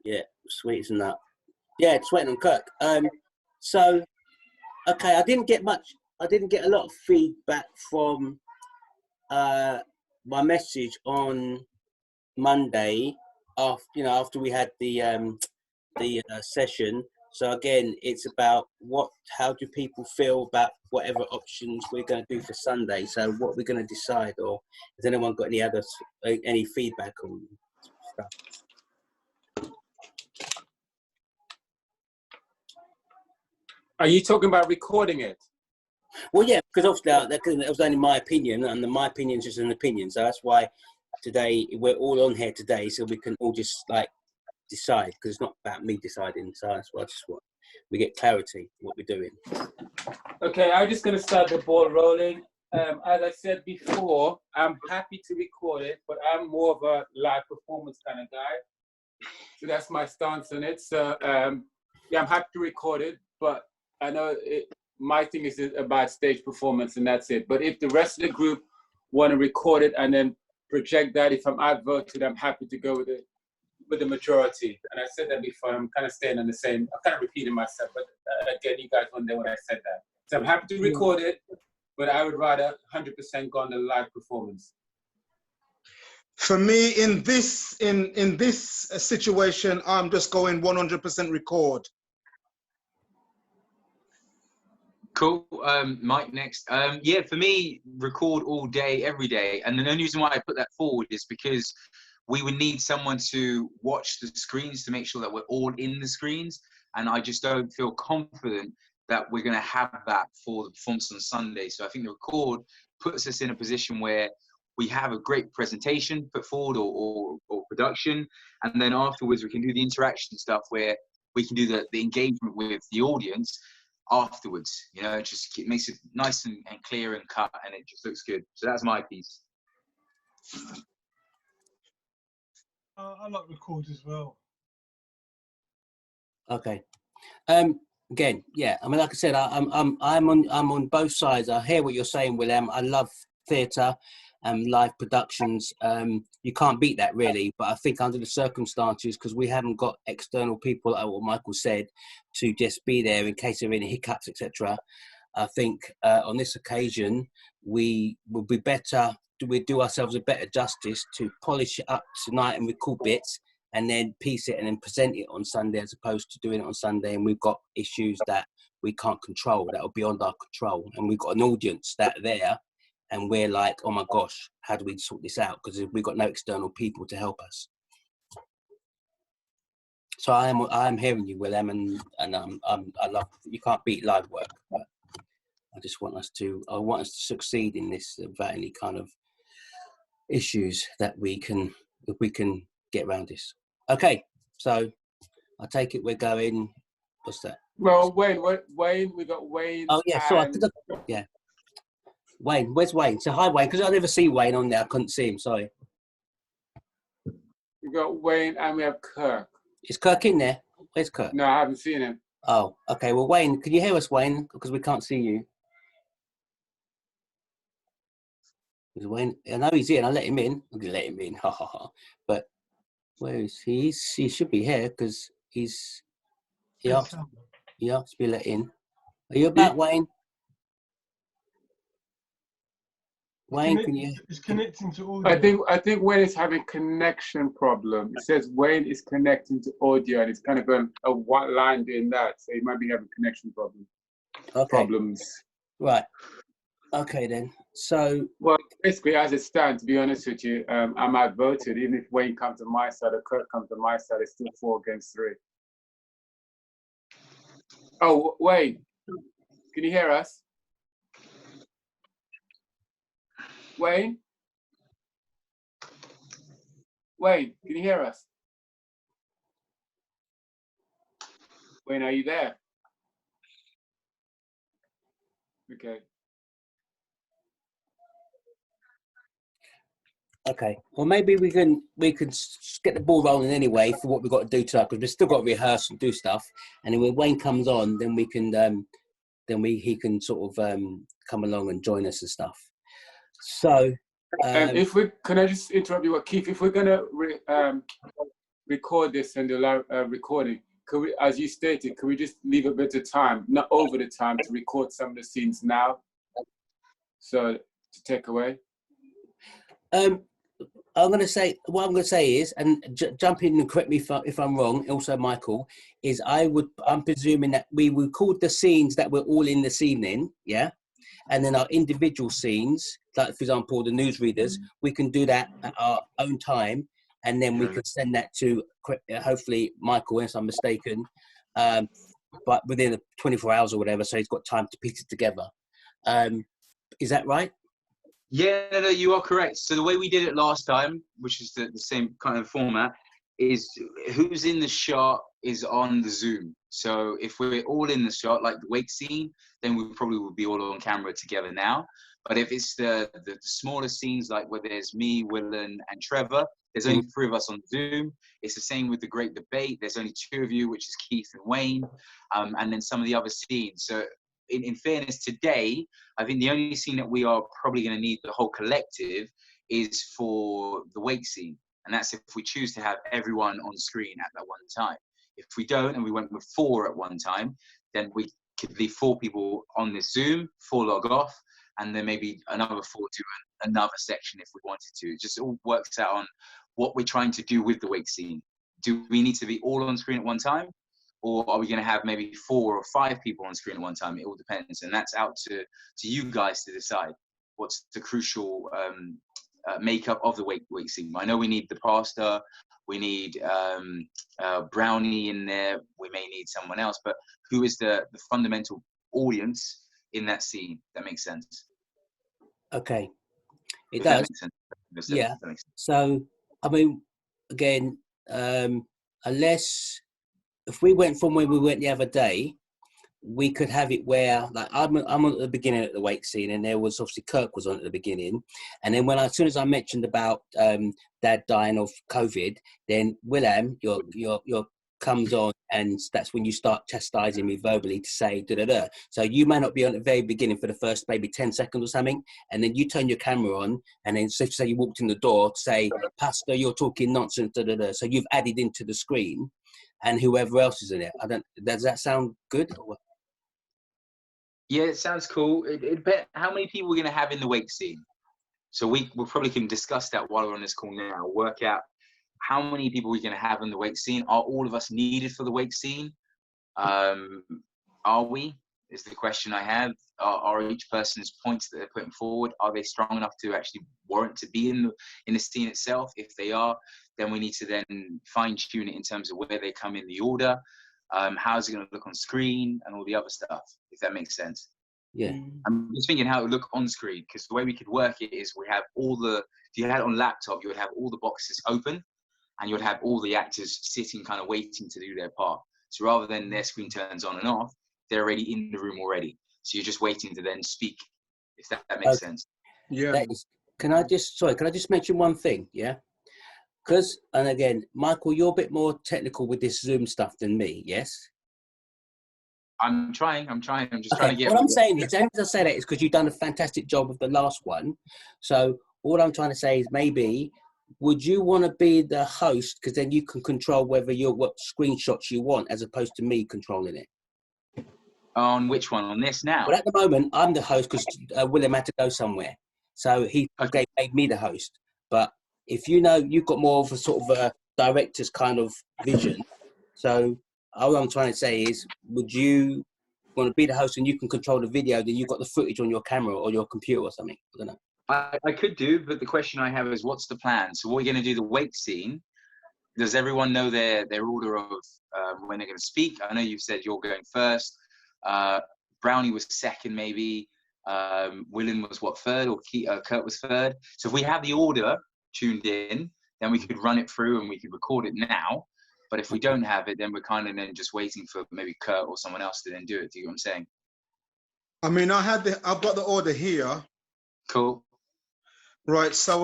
Yeah, sweet as a nut. Yeah, it's waiting on Kirk. So okay, I didn't get a lot of feedback from my message on Monday after we had the session. So again, it's about how do people feel about whatever options we're going to do for Sunday. So what we're going to decide, or has anyone got any feedback on stuff? Are you talking about recording it? Well, yeah, because obviously that was only my opinion, and my opinion is just an opinion. So that's why today we're all on here today, so we can all just like decide, because it's not about me deciding. So that's why I just want we get clarity what we're doing. Okay, I'm just going to start the ball rolling. As I said before, I'm happy to record it, but I'm more of a live performance kind of guy. So that's my stance on it. So yeah, I'm happy to record it, but I know my thing is about stage performance, and that's it. But if the rest of the group want to record it and then project that, if I'm outvoted, I'm happy to go with the majority. And I said that before, I'm kind of staying on the same, I'm kind of repeating myself, but again, you guys won't know when I said that. So I'm happy to record it, but I would rather 100% go on the live performance. For me, in this situation, I'm just going 100% record. Cool. Mike next. Yeah, for me, record all day, every day. And the only reason why I put that forward is because we would need someone to watch the screens to make sure that we're all in the screens. And I just don't feel confident that we're going to have that for the performance on Sunday. So I think the record puts us in a position where we have a great presentation put forward or production. And then afterwards, we can do the interaction stuff where we can do the engagement with the audience afterwards. You know, it makes it nice and clear and cut, and it just looks good. So that's my piece. I like record as well. Okay. Again, yeah. I mean, like I said, I'm on both sides. I hear what you're saying, Willem. I love theatre and live productions. You can't beat that, really. But I think under the circumstances, because we haven't got external people, like what Michael said, to just be there in case there are any hiccups, etc. I think on this occasion, we will be better. We do ourselves a better justice to polish it up tonight and record bits, and then piece it and then present it on Sunday, as opposed to doing it on Sunday. And we've got issues that we can't control, that are beyond our control. And we've got an audience that are there, and we're like, oh my gosh, how do we sort this out? Because we've got no external people to help us. So I am hearing you, Willem, and I love, you can't beat live work, but I just want us to succeed in this without any kind of issues that we can get around this. Okay, so I take it we're going. What's that? Well, Wayne, we got Wayne. Oh yeah, so yeah. Wayne, where's Wayne? So hi, Wayne, because I never see Wayne on there. I couldn't see him. Sorry. We got Wayne and we have Kirk. Is Kirk in there? Where's Kirk? No, I haven't seen him. Oh, okay. Well, Wayne, can you hear us, Wayne? Because we can't see you. Is Wayne? I know he's in. I let him in. I'm gonna let him in. Ha ha ha. But where is he? He should be here because he asked to be let in. Are you about, Wayne? Wayne, can you? It's connecting to audio. I think Wayne is having connection problem. It says Wayne is connecting to audio, and it's kind of a white line doing that. So he might be having connection problems. Right. Okay then. So. Well, basically, as it stands, to be honest with you, I'm outvoted. Even if Wayne comes to my side or Kirk comes to my side, it's still 4 against 3. Oh, Wayne, can you hear us? Wayne? Wayne, can you hear us? Wayne, are you there? Okay. Okay. Well, maybe we can get the ball rolling anyway for what we've got to do tonight, because we've still got to rehearse and do stuff. And then when Wayne comes on, then we can he can sort of come along and join us and stuff. So, can I just interrupt you, Keith? If we're gonna record this and the live recording, could we, as you stated, could we just leave a bit of time, not over the time, to record some of the scenes now? So to take away. I'm going to say, what I'm going to say is, and jump in and correct me if I'm wrong, also Michael, is I'm presuming that we record the scenes that we're all in this evening, yeah? And then our individual scenes, like for example, the newsreaders, we can do that at our own time, and then we can send that to, hopefully, Michael, unless I'm mistaken, but within the 24 hours or whatever, so he's got time to piece it together. Is that right? Yeah, no, you are correct. So the way we did it last time, which is the same kind of format, is who's in the shot is on the Zoom. So if we're all in the shot, like the wake scene, then we probably would be all on camera together now. But if it's the smaller scenes, like where there's me, Willen, and Trevor, there's only 3 of us on Zoom. It's the same with the Great Debate. There's only 2 of you, which is Keith and Wayne, and then some of the other scenes. So in fairness, today, I think the only scene that we are probably going to need the whole collective is for the wake scene. And that's if we choose to have everyone on screen at that one time. If we don't, and we went with 4 at one time, then we could leave 4 people on this Zoom, 4 log off, and then maybe another 4 do another section if we wanted to. It just all works out on what we're trying to do with the wake scene. Do we need to be all on screen at one time? Or are we going to have maybe 4 or 5 people on screen at one time? It all depends. And that's out to you guys to decide what's the crucial makeup of the wake scene. I know we need the pastor, we need Brownie in there, we may need someone else, but who is the fundamental audience in that scene? That makes sense. Okay. It If does. That makes sense. Yeah. That makes sense. So, I mean, again, if we went from where we went the other day, we could have it where, like, I'm on at the beginning of the wake scene, and there was obviously Kirk was on at the beginning, and then as soon as I mentioned about Dad dying of COVID, then William, your comes on, and that's when you start chastising me verbally to say da da da. So you may not be on the very beginning for the first maybe 10 seconds or something, and then you turn your camera on, and then say you walked in the door to say, Pastor, you're talking nonsense, da da da. So you've added into the screen, and whoever else is in it. Does that sound good? Yeah, it sounds cool. It depends how many people we're going to have in the wake scene. So we probably can discuss that while we're on this call now. Work out how many people we're going to have in the wake scene. Are all of us needed for the wake scene? Are we? Is the question I have. Are each person's points that they're putting forward, are they strong enough to actually warrant to be in the scene itself? If they are, then we need to then fine tune it in terms of where they come in the order. How's it going to look on screen and all the other stuff, if that makes sense. Yeah. I'm just thinking how it would look on screen, because the way we could work it is we have if you had it on laptop, you would have all the boxes open and you would have all the actors sitting kind of waiting to do their part. So rather than their screen turns on and off, they're already in the room already. So you're just waiting to then speak, if that makes sense. Yeah. Can I just mention one thing? Yeah. Because, and again, Michael, you're a bit more technical with this Zoom stuff than me, yes? I'm just trying to get... What I'm saying is, and as I say that is because you've done a fantastic job of the last one. So all I'm trying to say is maybe, would you want to be the host? Because then you can control what screenshots you want, as opposed to me controlling it. On which one? On this now? Well, at the moment, I'm the host because William had to go somewhere. So he made me the host. But if you've got more of a sort of a director's kind of vision. So all I'm trying to say is, would you want to be the host and you can control the video, then you've got the footage on your camera or your computer or something? I don't know. I could do, but the question I have is, what's the plan? So what we're going to do the wake scene. Does everyone know their order of when they're going to speak? I know you've said you're going first. Brownie was second, maybe. Willen was third, or Kurt was third. So if we have the order tuned in, then we could run it through and we could record it now. But if we don't have it, then we're kind of then just waiting for maybe Kurt or someone else to then do it. Do you know what I'm saying? I mean, I've got the order here. Cool. Right. So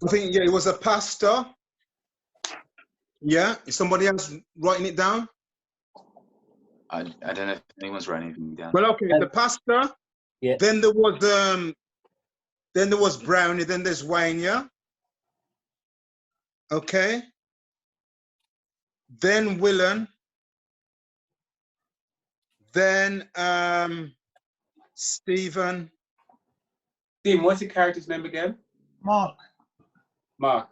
I think it was a pastor. Yeah. Is somebody else writing it down? I don't know if anyone's writing anything down. Well, okay. The pastor. Yeah. Then there was Brownie. Then there's Wayne. Yeah. Okay. Then Willen. Then Stephen. Dean, what's your character's name again? Mark. Mark.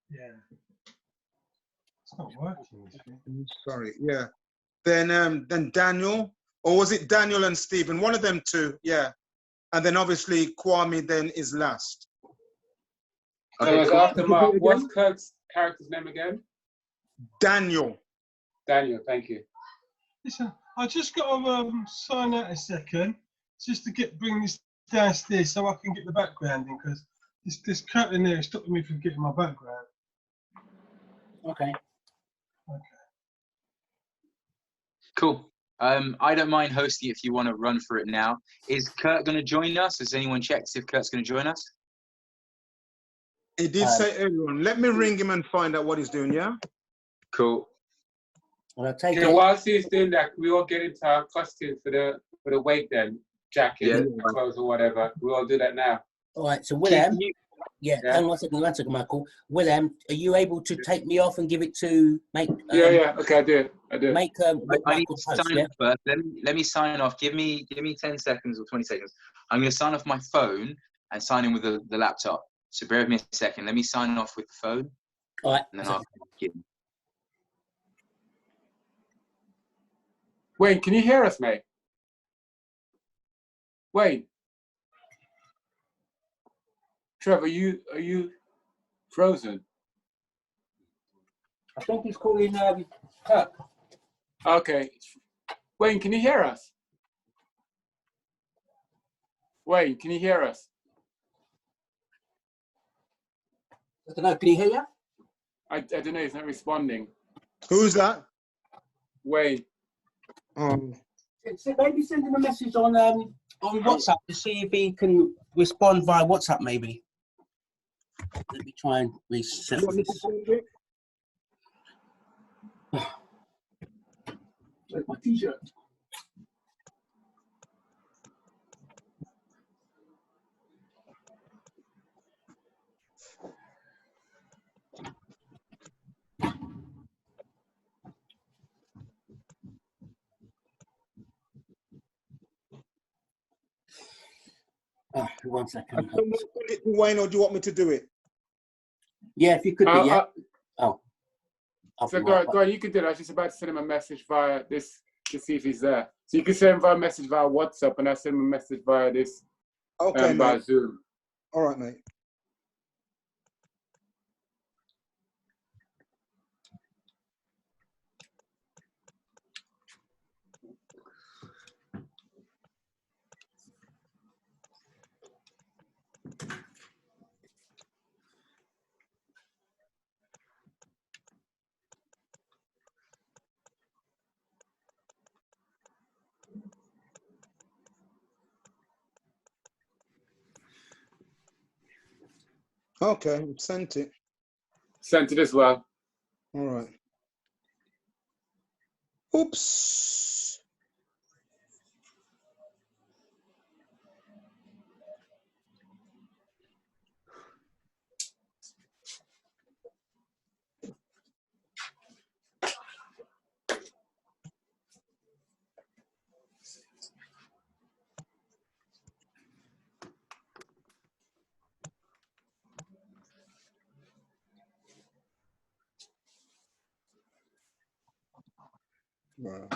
Yeah. It's not working. Sorry, yeah. Then Daniel, or was it Daniel and Stephen? One of them two, yeah. And then obviously Kwame then is last. So Okay, it's cool. after Mark. What's Kirk's character's name again? Daniel. Daniel, thank you. Listen, I just got to sign out a second, just to bring this downstairs so I can get the background in, because this curtain there is stopping me from getting my background. Okay. Cool. I don't mind hosting if you want to run for it now. Is Kurt going to join us? Has anyone checked if Kurt's going to join us? He did say everyone. Let me ring him and find out what he's doing, yeah? Cool. Well, I'll take Okay, it. whilst he's doing that, we all get into our costumes for the wake then. Jacket, Yeah. clothes or whatever. We all do that now. All right, so Keith, William, you- yeah, Yeah. hang on one second, Michael. William, are you able to take me off and give it to make? Yeah. Okay, I do it. Make I need Michael to post, sign yeah. off first. Let me sign off. Give me 10 seconds or 20 seconds. I'm going to sign off my phone and sign in with the laptop. So bear with me a second. Let me sign off with the phone, All right. and then I'll begin. Wayne, can you hear us, mate? Wayne. Trevor, are you frozen? I think he's calling Kirk. Okay. Wayne, can you hear us? Wayne, can you hear us? I don't know. Can you hear you? I don't know. He's not responding. Who's that? Wayne. Maybe send him a message on WhatsApp to see if he can respond via WhatsApp. Maybe. Let me try and reset this. Where's my t-shirt? Oh, 1 second. Do you want to send it to Wayne, or do you want me to do it? Yeah, if you could be, yeah. Oh. So go on, you can do that. I was just about to send him a message via this to see if he's there. So you can send him via message via WhatsApp, and I send him a message via this Okay, via mate. Zoom. All right, mate. Okay, sent it. Sent it as well. All right. Oops. Right.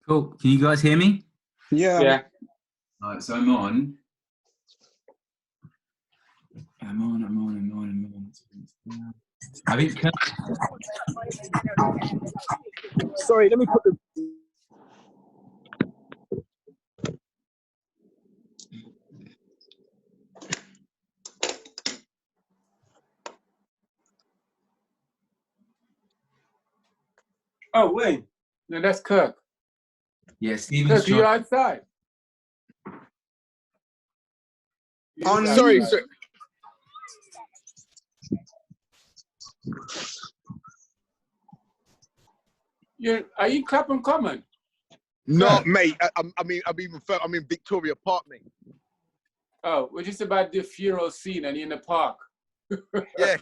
Cool. Can you guys hear me? Yeah. Yeah. All right, so I'm on. I'm on. I think. Sorry, let me put the. Oh, Wayne. No, that's Kirk. Yeah, Stephen's Kirk, are you trying. outside? On Sorry, mute. sir. Are you Clapham Common? No, Kirk? mate. I'm in Victoria Park, mate. Oh, we're just about the funeral scene and you're in the park. Yeah.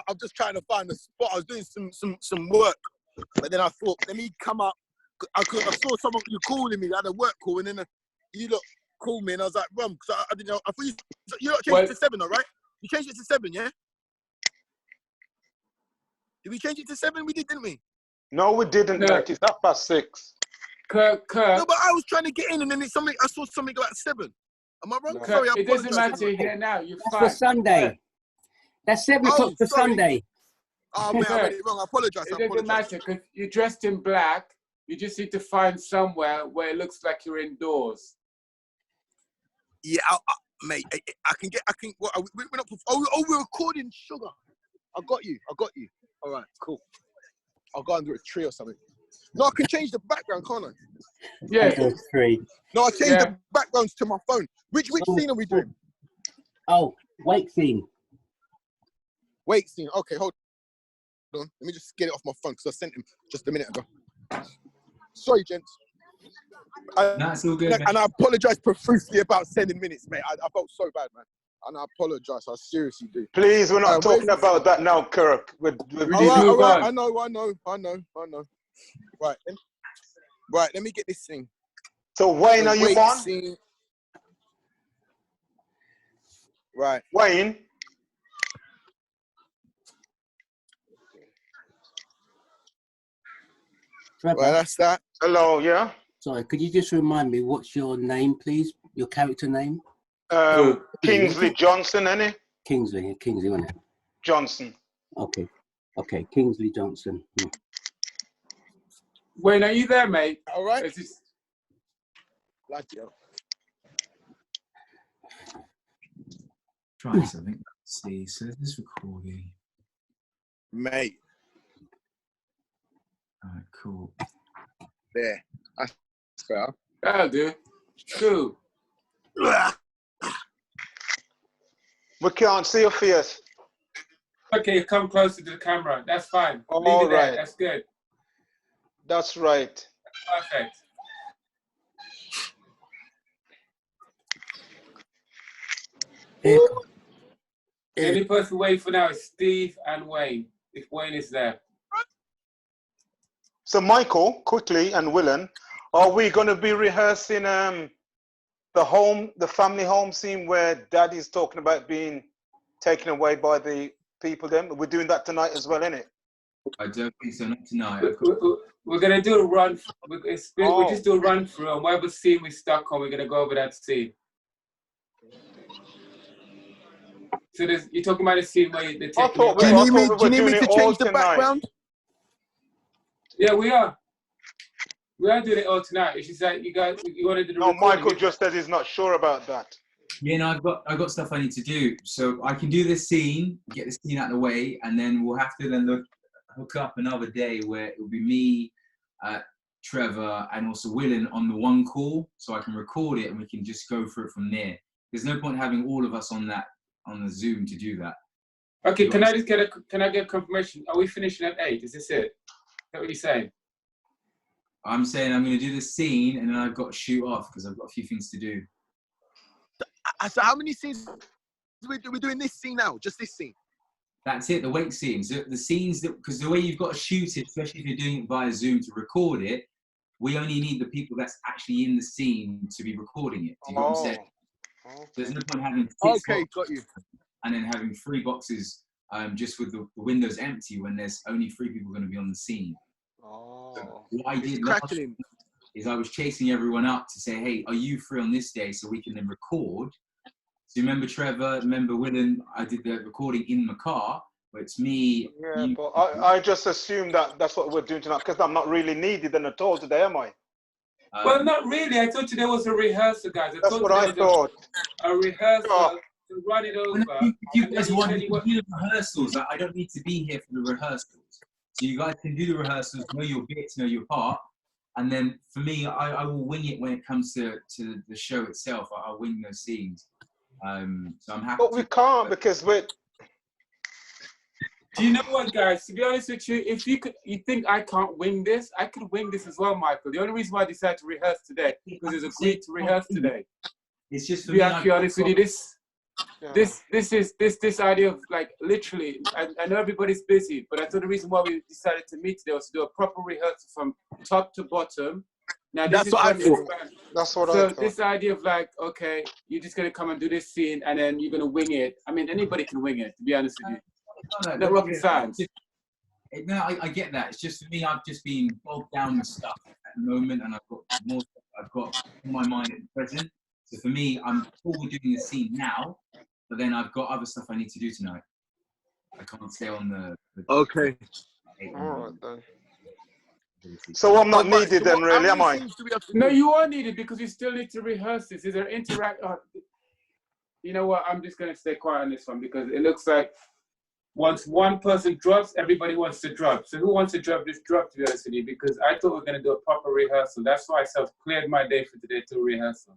I'm just trying to find a spot. I was doing some work, but then I thought, let me come up. I saw someone you calling me. I had a work call, and then you lot called me, and I was like, "Rum," because I didn't know. I thought you lot changed it to 7, all right? You changed it to 7, yeah? Did we change it to 7? We did, didn't we? No, we didn't, No. mate. It's 6:30. Kirk, No, but I was trying to get in, and then I saw something about 7. Am I wrong? Kirk, Sorry, I it doesn't apologize. matter here now. You're That's fine. for Sunday. That's 7 o'clock for sorry. Sunday. Oh, man, I read it wrong. I apologize. It doesn't matter because you're dressed in black. You just need to find somewhere where it looks like you're indoors. Yeah, mate, I can. We're not. We're recording, sugar. I got you. All right, cool. I'll go under a tree or something. No, I can change the background, can't I? Yeah. 3. No, I changed the backgrounds to my phone. Which scene are we doing? Oh, wake scene. Wait scene. Okay, hold on. Let me just get it off my phone because I sent him just a minute ago. Sorry, gents. That's all good. And I apologize profusely about sending minutes, mate. I felt so bad, man. And I apologize. I seriously do. Please, we're not talking about that now, Kirk. All right. I know. Right, let me get this thing. So, Wayne, are you on? Scene. Right. Wayne? Trevor, Right, that's that. Hello, yeah? sorry, could you just remind me what's your name, please? Your character name? Kingsley Johnson, any? Kingsley, wasn't it? Johnson. Okay, Kingsley Johnson. Wayne, are you there, mate? All right. Like you. Try something. Let's see. So this is recording. Mate. All right, cool. There. That's fair. That'll do. Cool. We can't see your face. Okay, come closer to the camera. That's fine. All Leave it there. right. That's good. That's right. Perfect. The only person waiting for now is Steve and Wayne, if Wayne is there. So, Michael, quickly, and Willen, are we going to be rehearsing the family home scene where Daddy's talking about being taken away by the people then? We're doing that tonight as well, innit? I don't think so. Not tonight. We're going to do a run. We'll just do a run through, and whatever scene we're stuck on, we're going to go over that scene. So you're talking about a scene where they're taking Do you need me to change the background? Yeah, we are. We are doing it all tonight. It's just like you want to do the recording. Michael just said he's not sure about that. Yeah, no, I've got stuff I need to do. So I can do this scene, get the scene out of the way, and then we'll have to hook up another day where it will be me, Trevor, and also Willen on the one call, so I can record it and we can just go through it from there. There's no point having all of us on the Zoom to do that. Okay, can I get confirmation? Are we finishing at 8? Is this it? Is that what you're saying? I'm saying I'm going to do the scene and then I've got to shoot off because I've got a few things to do. So how many scenes are we doing this scene now? Just this scene? That's it, the wake scenes. The scenes, because the way you've got to shoot it, especially if you're doing it via Zoom to record it, we only need the people that's actually in the scene to be recording it. Do you know what I'm saying? Okay. There's no point having got you. And then having 3 boxes just with the windows empty when there's only 3 people going to be on the scene. Oh. What I did last is I was chasing everyone up to say, hey, are you free on this day so we can then record? So you remember Trevor, remember Willen, I did the recording in the car, but it's me. Yeah, but I just assumed that that's what we're doing tonight because I'm not really needed at all today, am I? Well, not really. I thought there was a rehearsal, guys. That's what I thought. A rehearsal to run it over. If you guys want to do the rehearsals, I don't need to be here for the rehearsals. So you guys can do the rehearsals, know your bits, know your part. And then for me, I will wing it when it comes to the show itself. I'll wing those scenes. So I'm happy. But we can't because we're. Do you know what, guys? To be honest with you, if you think I can't wing this, I could wing this as well, Michael. The only reason why I decided to rehearse today because it's agreed to rehearse today. It's just for to be me. actually honest with you, this idea of like literally. I know everybody's busy, but I thought the reason why we decided to meet today was to do a proper rehearsal from top to bottom. Now this is what I thought. That's what I So thought. this idea of like, okay, you're just gonna come and do this scene, and then you're gonna wing it. I mean, anybody can wing it. To be honest with you. No rocket science. No, I get that. It's just for me, I've just been bogged down with stuff at the moment, and I've got more stuff I've got in my mind at the present. So for me, I'm forward doing the scene now, but then I've got other stuff I need to do tonight. I can't stay on the Okay. All right then. So I'm not needed then, really, am I? No, you are needed because you still need to rehearse this. Is there interact? You know what? I'm just gonna stay quiet on this one because it looks like. Once one person drops, everybody wants to drop. So who wants to drop, just drop, to be honest with you, because I thought we were going to do a proper rehearsal. That's why I self-cleared my day for today to rehearsal.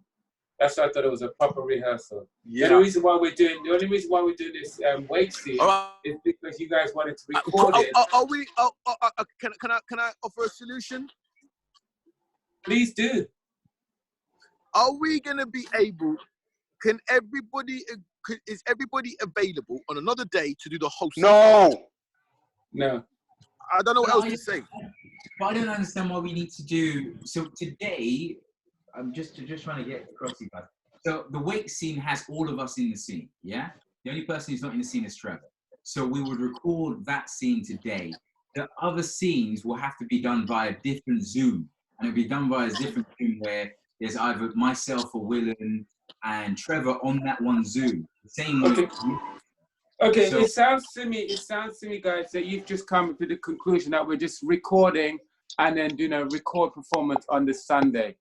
That's why I thought it was a proper rehearsal. Yeah. The only reason why we're doing this wake scene is because you guys wanted to record it. Can I offer a solution? Please do. Are we going to be able, is everybody available on another day to do the whole scene? No. I don't know what else to say. But I don't understand why we need to do. So today, I'm just trying to get across to you guys. So the wake scene has all of us in the scene, yeah? The only person who's not in the scene is Trevor. So we would record that scene today. The other scenes will have to be done via different Zoom. And it'll be done via a different Zoom where there's either myself or Willen and Trevor on that one Zoom. The same way. Okay, So, it sounds to me, guys, that you've just come to the conclusion that we're just recording and then doing a record performance on this Sunday.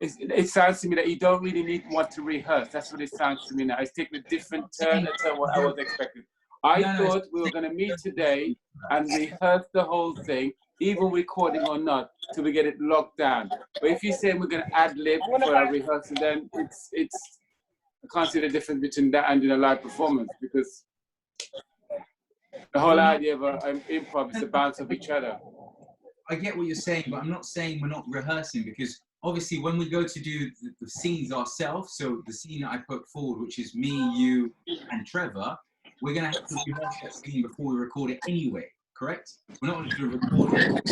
It sounds to me that you don't really want to rehearse. That's what it sounds to me now. It's taking a different turn than what I was expecting. I thought we were going to meet today and rehearse the whole thing, even recording or not, till we get it locked down. But if you're saying we're going to ad-lib for our rehearsal, then it's I can't see the difference between that and doing a live performance because the whole idea of improv is to bounce off each other. I get what you're saying, but I'm not saying we're not rehearsing because obviously when we go to do the scenes ourselves, so the scene that I put forward, which is me, you, and Trevor, we're going to have to rehearse that scene before we record it anyway, correct? We're not going to record it.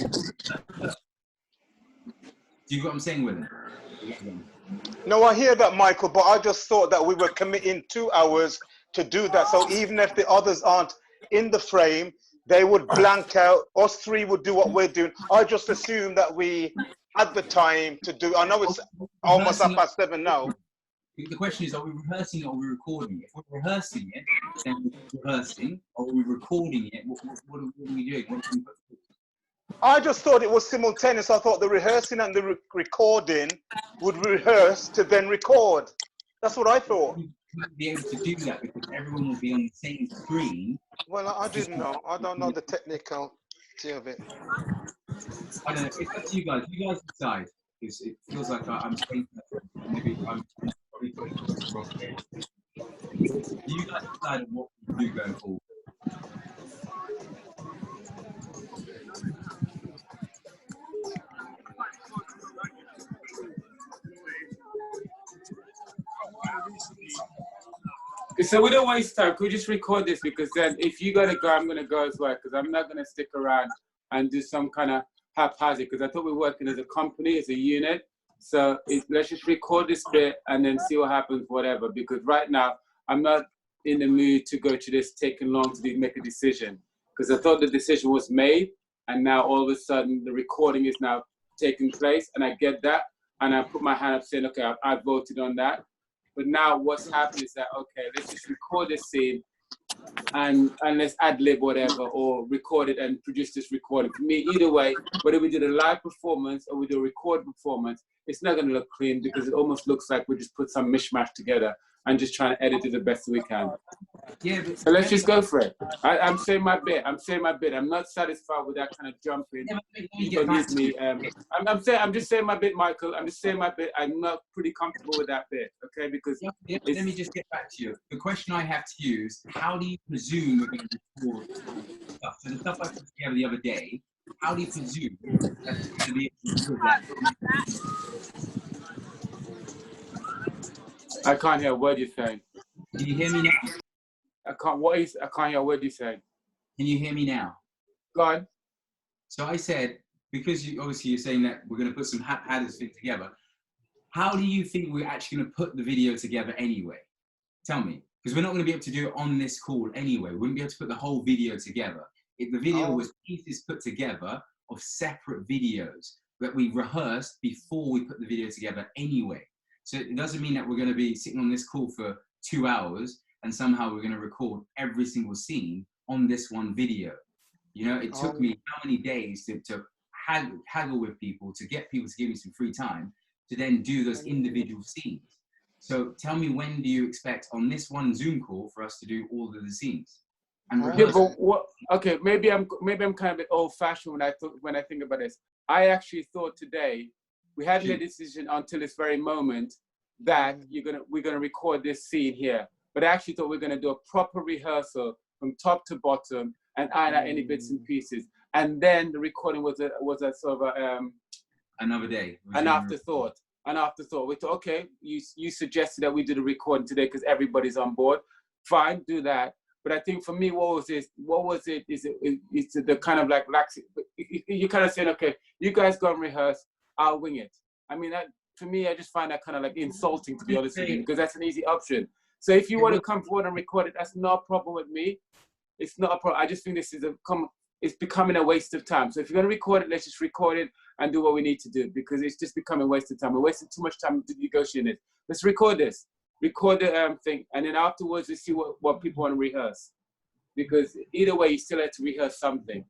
Do you get what I'm saying with it? No, I hear that, Michael, but I just thought that we were committing 2 hours to do that. So even if the others aren't in the frame, they would blank out. Us three would do what we're doing. I just assumed that we had the time to do. I know it's almost 7:30 now. The question is, are we rehearsing it or are we recording it? If we're rehearsing it, then we're rehearsing. Or are we recording it? What are we doing? I just thought it was simultaneous. I thought the rehearsing and the recording would rehearse to then record. That's what I thought. We wouldn't be able to do that because everyone will be on the same screen. Well, I didn't know. I don't know the technicality of it. I don't know. It's up to you guys. You guys decide. It feels like I'm saying maybe I'm probably putting it the wrong way. You guys decide what we do going forward. So we don't waste time. Could we just record this? Because then if you gotta go, I'm gonna go as well. Because I'm not gonna stick around and do some kind of haphazard. Because I thought we were working as a company, as a unit. So let's just record this bit and then see what happens, whatever. Because right now I'm not in the mood to go to this taking long to make a decision. Because I thought the decision was made, and now all of a sudden the recording is now taking place, and I get that, and I put my hand up saying, okay, I voted on that. But now what's happened is that, okay, let's just record this scene and let's ad-lib whatever, or record it and produce this recording. For me, either way, whether we did a live performance or we do a recorded performance, it's not gonna look clean because it almost looks like we just put some mishmash together and just trying to edit it the best we can. Yeah, but So let's just go for it. I'm saying my bit. I'm saying my bit. I'm not satisfied with that kind of jumping. Forgive me. I'm just saying my bit, Michael. I'm just saying my bit. I'm not pretty comfortable with that bit, okay? Because let me just get back to you. The question I have to you is, how do you presume we're going to record stuff? So the stuff I put together the other day, how do you presume that it's going to be able to record that? I can't hear a word you're saying. Can you hear me now? I can't hear a word you're saying. Can you hear me now? Go on. So I said, because obviously you're saying that we're going to put some haphazard things together, how do you think we're actually going to put the video together anyway? Tell me. Because we're not going to be able to do it on this call anyway. We wouldn't be able to put the whole video together. If the video was pieces put together of separate videos that we rehearsed before we put the video together anyway. So it doesn't mean that we're going to be sitting on this call for 2 hours and somehow we're going to record every single scene on this one video. You know, it took me how many days to haggle with people, to get people to give me some free time, to then do those individual scenes. So tell me, when do you expect on this one Zoom call for us to do all of the scenes? And yeah, but what? Okay, maybe I'm kind of a bit old-fashioned when I think about this. I actually thought today we hadn't made a decision until this very moment that we're gonna record this scene here. But I actually thought we were gonna do a proper rehearsal from top to bottom and iron out any bits and pieces. And then the recording was a sort of another day. An afterthought. We thought, okay, you suggested that we do the recording today because everybody's on board. Fine, do that. But I think for me, what was it? It's the kind of like you kind of saying, okay, you guys go and rehearse, I'll wing it. I mean, that for me, I just find that kind of like insulting, to be honest with you, because that's an easy option. So if you want to come forward and record it, that's not a problem with me. It's not a problem. I just think this is it's becoming a waste of time. So if you're going to record it, let's just record it and do what we need to do, because it's just becoming a waste of time. We're wasting too much time to negotiate it. Let's record this. Record the thing, and then afterwards we see what people want to rehearse. Because either way, you still have to rehearse something.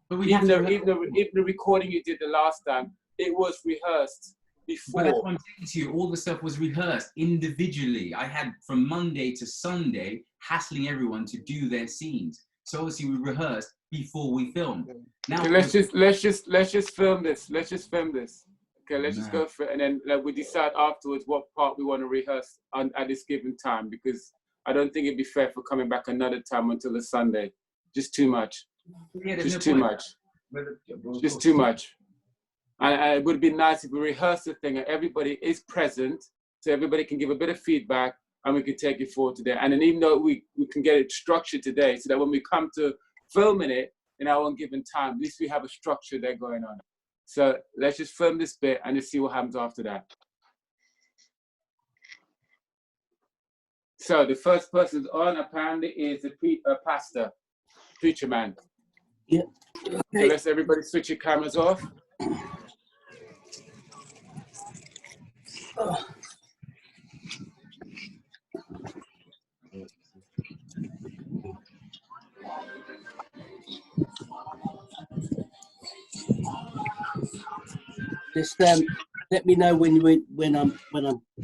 But even the recording you did the last time, it was rehearsed before. But that's what I'm saying to you. All the stuff was rehearsed individually. I had from Monday to Sunday hassling everyone to do their scenes. So obviously we rehearsed before we filmed. Now okay, let's just film this. Let's just film this. Okay, let's just go for it, and then we decide afterwards what part we want to rehearse at this given time, because I don't think it'd be fair for coming back another time until the Sunday. Just too much. Yeah, just too much. Just too much. And it would be nice if we rehearse the thing and everybody is present, so everybody can give a bit of feedback and we can take it forward today. And then even though we can get it structured today, so that when we come to filming it in our own given time, at least we have a structure there going on. So let's just film this bit and just see what happens after that. So the first person on apparently is a pastor, preacher man. Yeah. So let's everybody switch your cameras off. Oh. Just let me know when I'm.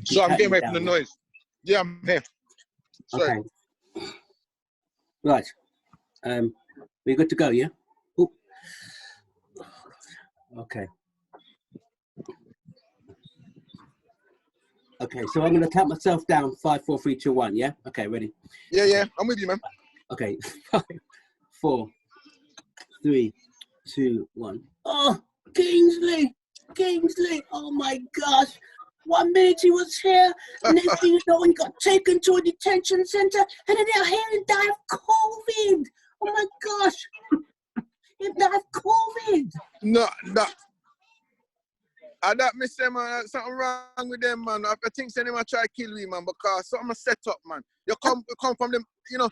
So I'm getting away from the noise. Yeah, I'm here. Sorry. Okay. Right. We're good to go, yeah? Ooh. Okay. Okay, so I'm going to count myself down. 5, 4, 3, 2, 1. Yeah. Okay, ready? Yeah. I'm with you, man. Okay. 5, 4, 3, 2, 1. Oh, Kingsley! Oh my gosh! 1 minute he was here, and next thing you know, he got taken to a detention center, and then they're here and died of COVID. Oh my gosh! He died of COVID. No. I that me say, man, something wrong with them, man. I think they might try to kill me, man, because something set up, man. You come from them, you know.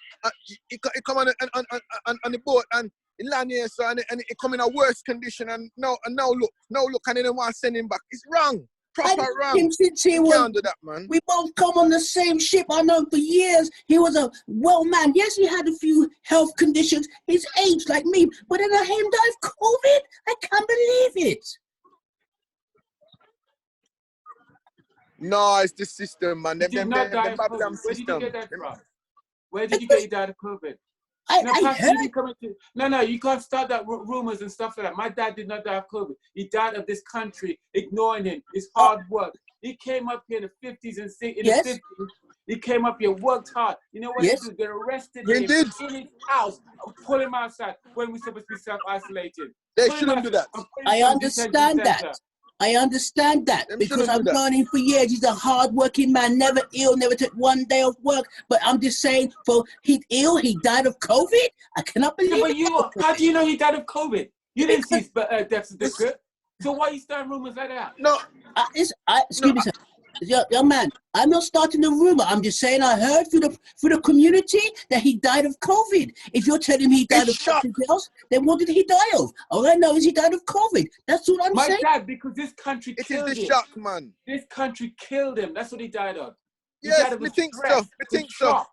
He come on the boat and he land here, so and he come in a worse condition, and now look, and they don't want to send him back. It's wrong, proper wrong. Since he was, can't do that, man. We both come on the same ship. I know for years he was a well man. Yes, he had a few health conditions. His age, like me, but then I had him die of COVID. I can't believe it. No, it's the system, man. Did you not die of COVID? Where did you system. get that from? Where did you get he died of COVID? I Pastor, heard. you didn't come into, no, you can't start that rumors and stuff like that. My dad did not die of COVID. He died of this country ignoring him, his hard work. He came up here in the 50s and in the 50s. He came up here, worked hard. You know what they do? They arrested him in his house, pull him outside when we're supposed to be self-isolating. They shouldn't do that. I understand that. I understand that because I've known him for years. He's a hard-working man, never ill, never took one day off work. But I'm just saying, he's ill. He died of COVID. I cannot believe it. How do you know he died of COVID? You didn't see his death certificate. So why are you starting rumors like that? No. Excuse me, sir. Young man, I'm not starting a rumor. I'm just saying I heard through the community that he died of COVID. If you're telling me he died of something else, then what did he die of? All I know is he died of COVID. That's all I'm saying. My dad, because this country killed him. It is the shock, man. This country killed him. That's what he died of. Yes, we think so. We think so.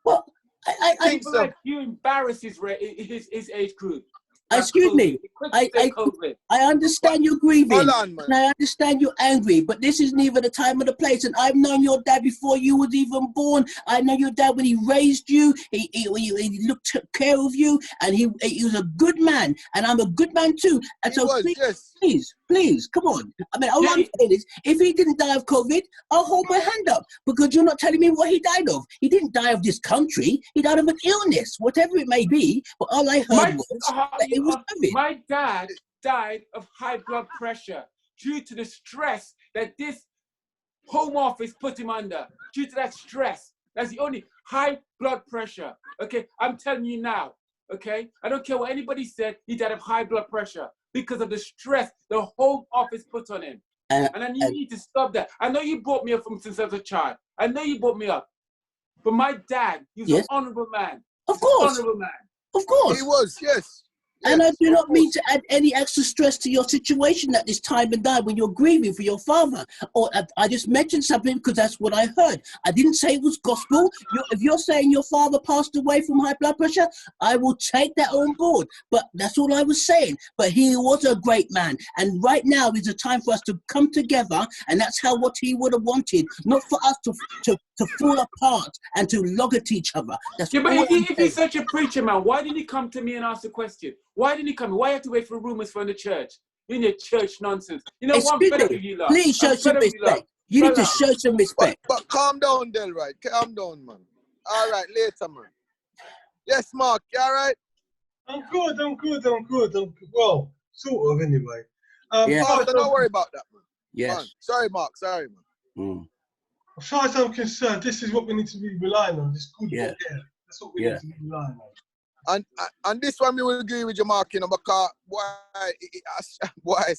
Well, I think so. Like you embarrass his age group. Excuse me. I understand you're grieving. Hold on, man. And I understand you're angry, but this is neither the time or the place. And I've known your dad before you was even born. I know your dad when he raised you. He took care of you, and he was a good man. And I'm a good man too. And so please, come on. I mean, all I'm saying is, if he didn't die of COVID, I'll hold my hand up because you're not telling me what he died of. He didn't die of this country. He died of an illness, whatever it may be. But all I heard was that it was COVID. My dad died of high blood pressure due to the stress that this Home Office put him under. Due to that stress, that's the only high blood pressure. Okay, I'm telling you now. Okay, I don't care what anybody said. He died of high blood pressure because of the stress the Home Office put on him. And you need to stop that. I know you brought me up since I was a child. I know you brought me up. But my dad, he was an honorable man. Of course. Honorable man. Of course. He was, yes. And I do not mean to add any extra stress to your situation at this time and time when you're grieving for your father. Or I just mentioned something because that's what I heard. I didn't say it was gospel. If you're saying your father passed away from high blood pressure, I will take that on board. But that's all I was saying. But he was a great man. And right now is a time for us to come together. And that's what he would have wanted. Not for us to fall apart and to log at each other. That's but if he's such a preacher, man, why didn't he come to me and ask a question? Why didn't he come? Why have to wait for rumors from the church? In your church nonsense. You know what? Please show some respect. You need to show some respect. But calm down, Delroy. Calm down, man. All right, later, man. Yes, Mark. You all right? I'm good. Well, sort of, anyway. Don't worry about that, man. Yes. Man. Sorry, Mark. Sorry, man. As far as I'm concerned, this is what we need to be relying on. This good air. That's what we need to be relying on. And this one, we will agree with you, Mark, you know, because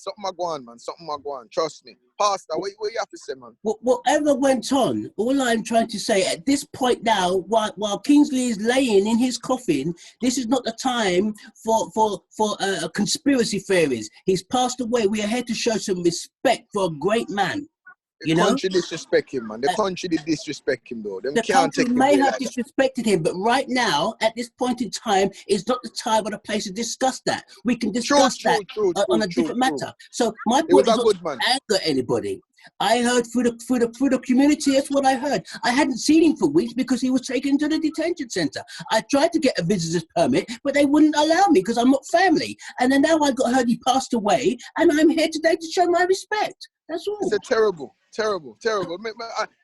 something I go on, man. Something I go on. Trust me. Pastor, what you have to say, man? Whatever went on, all I'm trying to say at this point now, while Kingsley is laying in his coffin, this is not the time for conspiracy theories. He's passed away. We are here to show some respect for a great man. The country disrespect him, man. The country did disrespect him, though. The country may have disrespected him, but right now, at this point in time, is not the time or the place to discuss that. We can discuss that on a different matter. So my point is not to anger anybody. I heard through the community, that's what I heard. I hadn't seen him for weeks because he was taken to the detention center. I tried to get a visitor's permit, but they wouldn't allow me because I'm not family. And then now I heard he passed away, and I'm here today to show my respect. That's all. It's a terrible.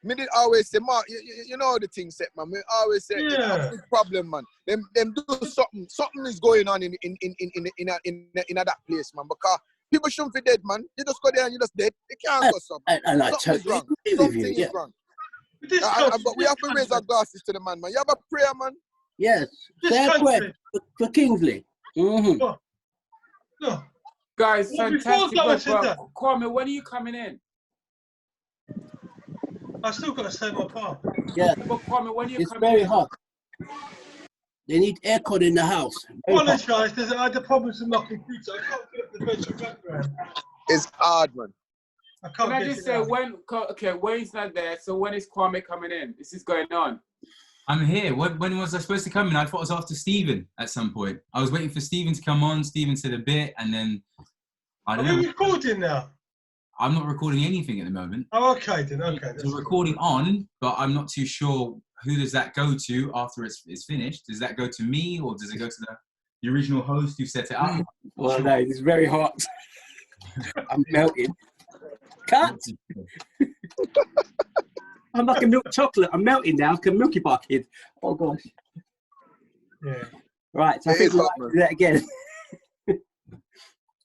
Me did always say, Mark, you know the thing set, man. Me always say, it's a problem, man. Them do something. Something is going on in that place, man. Because people shouldn't be dead, man. You just go there and you just dead. You can't go something. Something is wrong. Something is wrong. But we have to raise our glasses to the man, man. You have a prayer, man. Yes. Fair prayer for Kingsley. Mm-hmm. No. Guys, fantastic work. Kwame, when are you coming in? I still got to say my part. Yeah. But Kwame, when are you it's coming very in? hot. They need aircon in the house. I apologise. I had the problems with my computer. I can't get up the virtual background. It's hard, man. Can I just say Wayne's not there, so when is Kwame coming in? This is going on. I'm here. When was I supposed to come in? I thought it was after Stephen at some point. I was waiting for Stephen to come on. Stephen said a bit, and then I don't know. Are you recording now? I'm not recording anything at the moment. Oh, okay then. Okay. There's a recording on, but I'm not too sure who does that go to after it's finished? Does that go to me, or does it go to the original host who set it up? Well, no, it's very hot. I'm melting. Cut. I'm like a milk chocolate. I'm melting now, like a Milky Bar kid. Oh gosh. Yeah. Right, so I It think is we'll hot, have to do that again.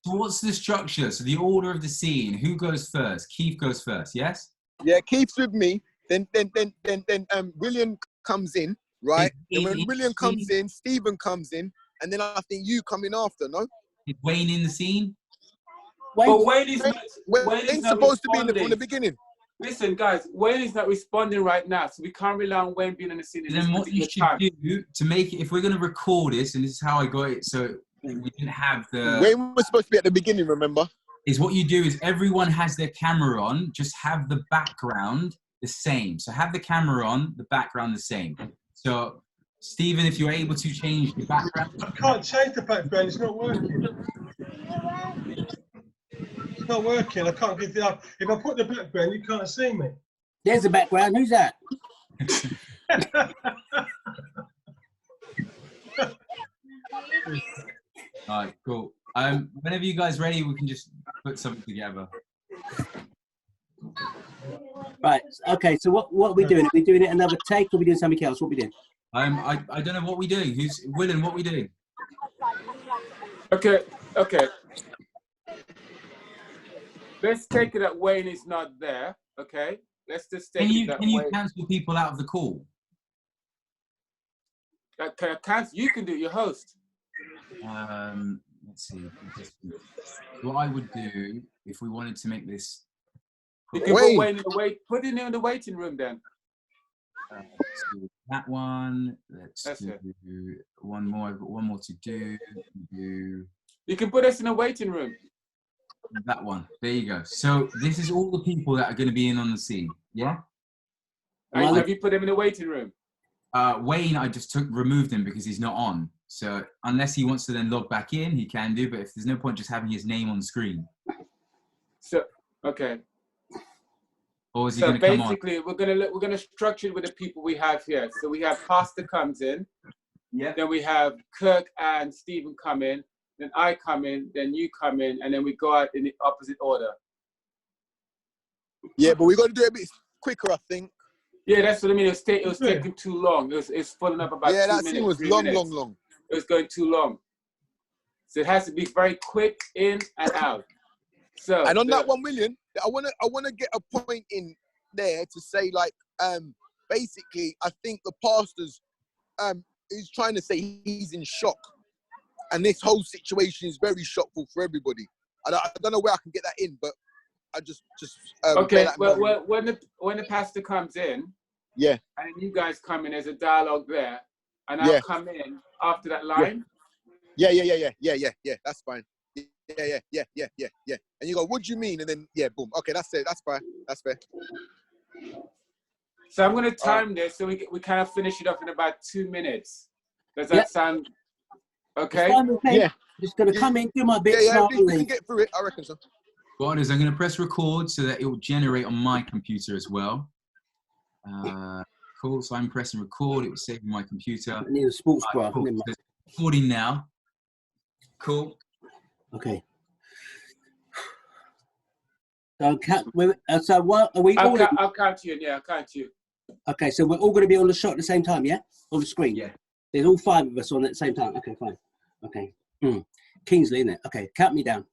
So what's the structure? So the order of the scene. Who goes first? Keith goes first. Yes. Yeah, Keith's with me. Then William comes in, right? Is And when Wayne William in the comes scene? in, Stephen comes in, and then I think you come in after, no? Is Wayne in the scene? But Wayne is Wayne's not supposed to be responding. from the beginning. Listen, guys, Wayne is not responding right now, so we can't rely on Wayne being in the scene at this Then what you particular should time. do to make it, if we're going to record this, and this is how I got it, so we didn't have the, Wayne was supposed to be at the beginning, remember? is what you do is everyone has their camera on, just have the background the same. So have the camera on, the background the same. So Stephen, if you're able to change the background. I can't change the background. It's not working. It's not working. I can't get it up. If I put the background, you can't see me. There's the background. Who's that? All right, cool. Whenever you guys ready, we can just put something together. Right. Okay. So what are we doing? Are we doing it another take, or are we doing something else? What are we doing? I don't know what we're doing. Who's Willen? What are we doing? Okay. Let's take it that Wayne is not there. Okay. Let's just take it that Can you Wayne. cancel people out of the call? Can I cancel? You can do it. Your host. Let's see. What I would do if we wanted to make this. You can put Wayne in the put him in the waiting room then. Let's do that one. Let's That's do one more. I've got one more to do. You can put us in a waiting room. That one. There you go. So this is all the people that are going to be in on the scene. Yeah. Have you put him in the waiting room? Wayne, I just removed him because he's not on. So unless he wants to then log back in, he can do. But if there's no point just having his name on screen. So okay. Or is he going to come on? So basically, we're gonna structure it with the people we have here. So we have Pastor comes in. Yeah. Then we have Kirk and Stephen come in. Then I come in. Then you come in, and then we go out in the opposite order. Yeah, but we got to do it a bit quicker, I think. Yeah, that's what I mean. It was taking too long. It's filling up about 2 minutes. Yeah, that scene was long. It was going too long. So it has to be very quick in and out. So and on that 1 million, I wanna get a point in there to say like basically I think the pastor's is trying to say he's in shock, and this whole situation is very shockful for everybody. I don't know where I can get that in, but I just okay. Well, when the pastor comes in, yeah, and you guys come in, there's a dialogue there, and I'll come in after that line. Yeah. That's fine. Yeah. And you go, what do you mean? And then boom. Okay, that's it. That's fine. That's fair. So I'm gonna time this so we kind of finish it off in about 2 minutes. Does that sound okay? Yeah. Just gonna come in, do my bit. Yeah. We can get through it. I reckon so. What it is, I'm going to press record so that it will generate on my computer as well. Cool. So I'm pressing record. It will save on my computer. I need a sports bra. Cool. So it's recording now. Cool. Okay. So what are we? I'll count you. Yeah, I'll count you. Okay, so we're all going to be on the shot at the same time, yeah? On the screen. Yeah. There's all 5 of us on at the same time. Okay, fine. Okay. Kingsley, isn't it? Okay, count me down.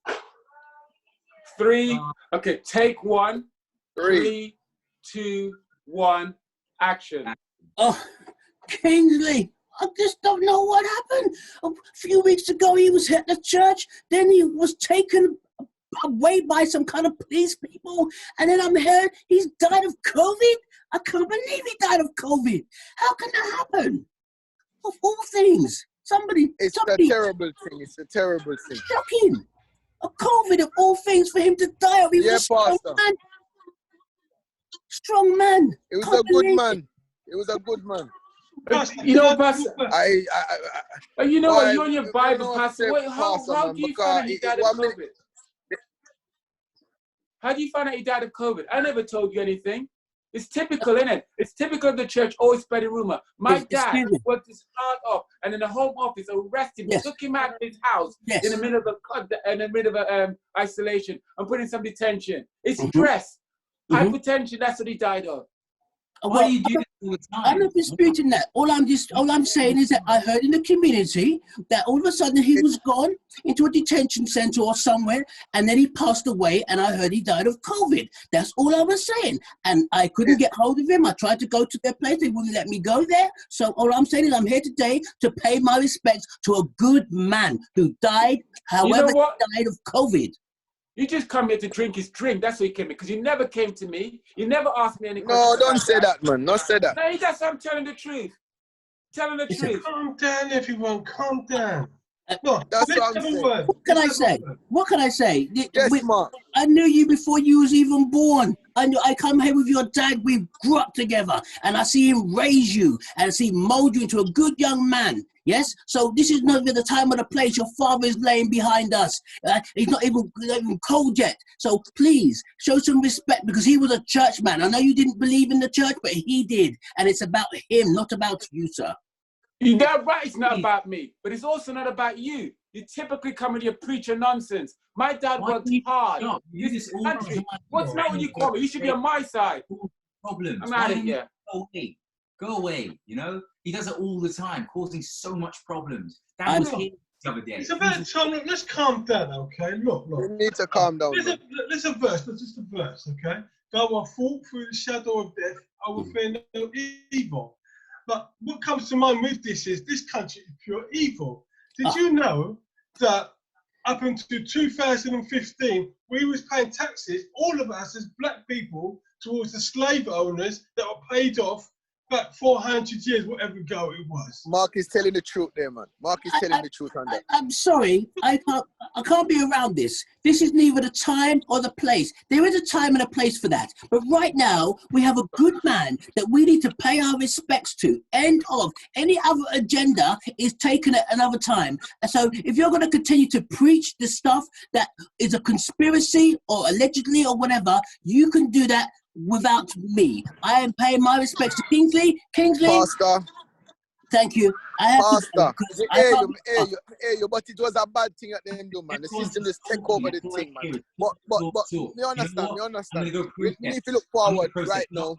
3. Okay, take 1. 3, 2, 1. Action. Oh, Kingsley, I just don't know what happened. A few weeks ago, he was at the church. Then he was taken away by some kind of police people. And then I'm heard he's died of COVID. I can't believe he died of COVID. How can that happen? Of all things, It's a terrible thing. It's a terrible thing. Shocking. A COVID of all things for him to die of. He was a strong man. Strong man. It was a good man. It was a good man. You know, Pastor. You know what? You're on your Bible, Pastor. Wait, how do you find out he died of COVID? How do you find out he died of COVID? I never told you anything. It's typical, isn't it? It's typical of the church, always spreading rumor. My dad Excuse me. worked his heart off, and in the Home Office arrested him, Yes. took him out of his house Yes. in the middle of isolation and put in some detention. It's Mhm. stress, Mhm. hypertension. That's what he died of. Why do you do this all the time? I'm not disputing that. All I'm saying is that I heard in the community that all of a sudden he was gone into a detention center or somewhere, and then he passed away, and I heard he died of COVID. That's all I was saying. And I couldn't get hold of him. I tried to go to their place. They wouldn't let me go there. So all I'm saying is I'm here today to pay my respects to a good man who died, however, what? he died of COVID. You just come here to drink his drink. That's what you came here, because you never came to me. You never asked me any No, questions. don't about say that, man. Don't say that. No, that's I'm telling the truth. Telling the Listen. truth. Calm down, everyone. Calm down. Look, That's let's what I'm have a saying. word. What can I Let's have a say? word. What can I say? Yes, Mark. I knew you before you was even born. I come here with your dad. We grew up together, and I see him raise you, and I see him mold you into a good young man. Yes. So this is not the time or the place. Your father is laying behind us. He's not even cold yet. So please show some respect, because he was a church man. I know you didn't believe in the church, but he did, and it's about him, not about you, sir. You're damn right it's not about me, but it's also not about you. You typically come with your preacher nonsense. My dad Why worked do you hard. stop? You This just all country. time. What's not what you call me? You should be on my side. Problems. I'm Why out of don't you here. go away? Go away. You know, he does it all the time, causing so much problems. That I'm was sorry. here the other day. It's about time. Look, let's calm down, okay? Look. You need to calm down, man. There's a verse. Let's just a verse, okay? Though I walk through the shadow of death, I will fear no evil. But what comes to mind with this is this country is pure evil. Did you know that up until 2015, we was paying taxes, all of us as black people, towards the slave owners that were paid off back 400 years, whatever ago it was. Mark is telling the truth there, man. Mark is telling the truth on that. I'm sorry, I can't be around this. This is neither the time or the place. There is a time and a place for that. But right now, we have a good man that we need to pay our respects to. End of. Any other agenda is taken at another time. And so if you're going to continue to preach the stuff that is a conspiracy or allegedly or whatever, you can do that without me. I am paying my respects to Kingsley. Kingsley, Pastor, thank you. I have to go Pastor, because you I hear can't. you, but it was a bad thing at them do, man. The system just take over the thing, man. But you understand, you understand. I'm gonna go We need to look forward right now.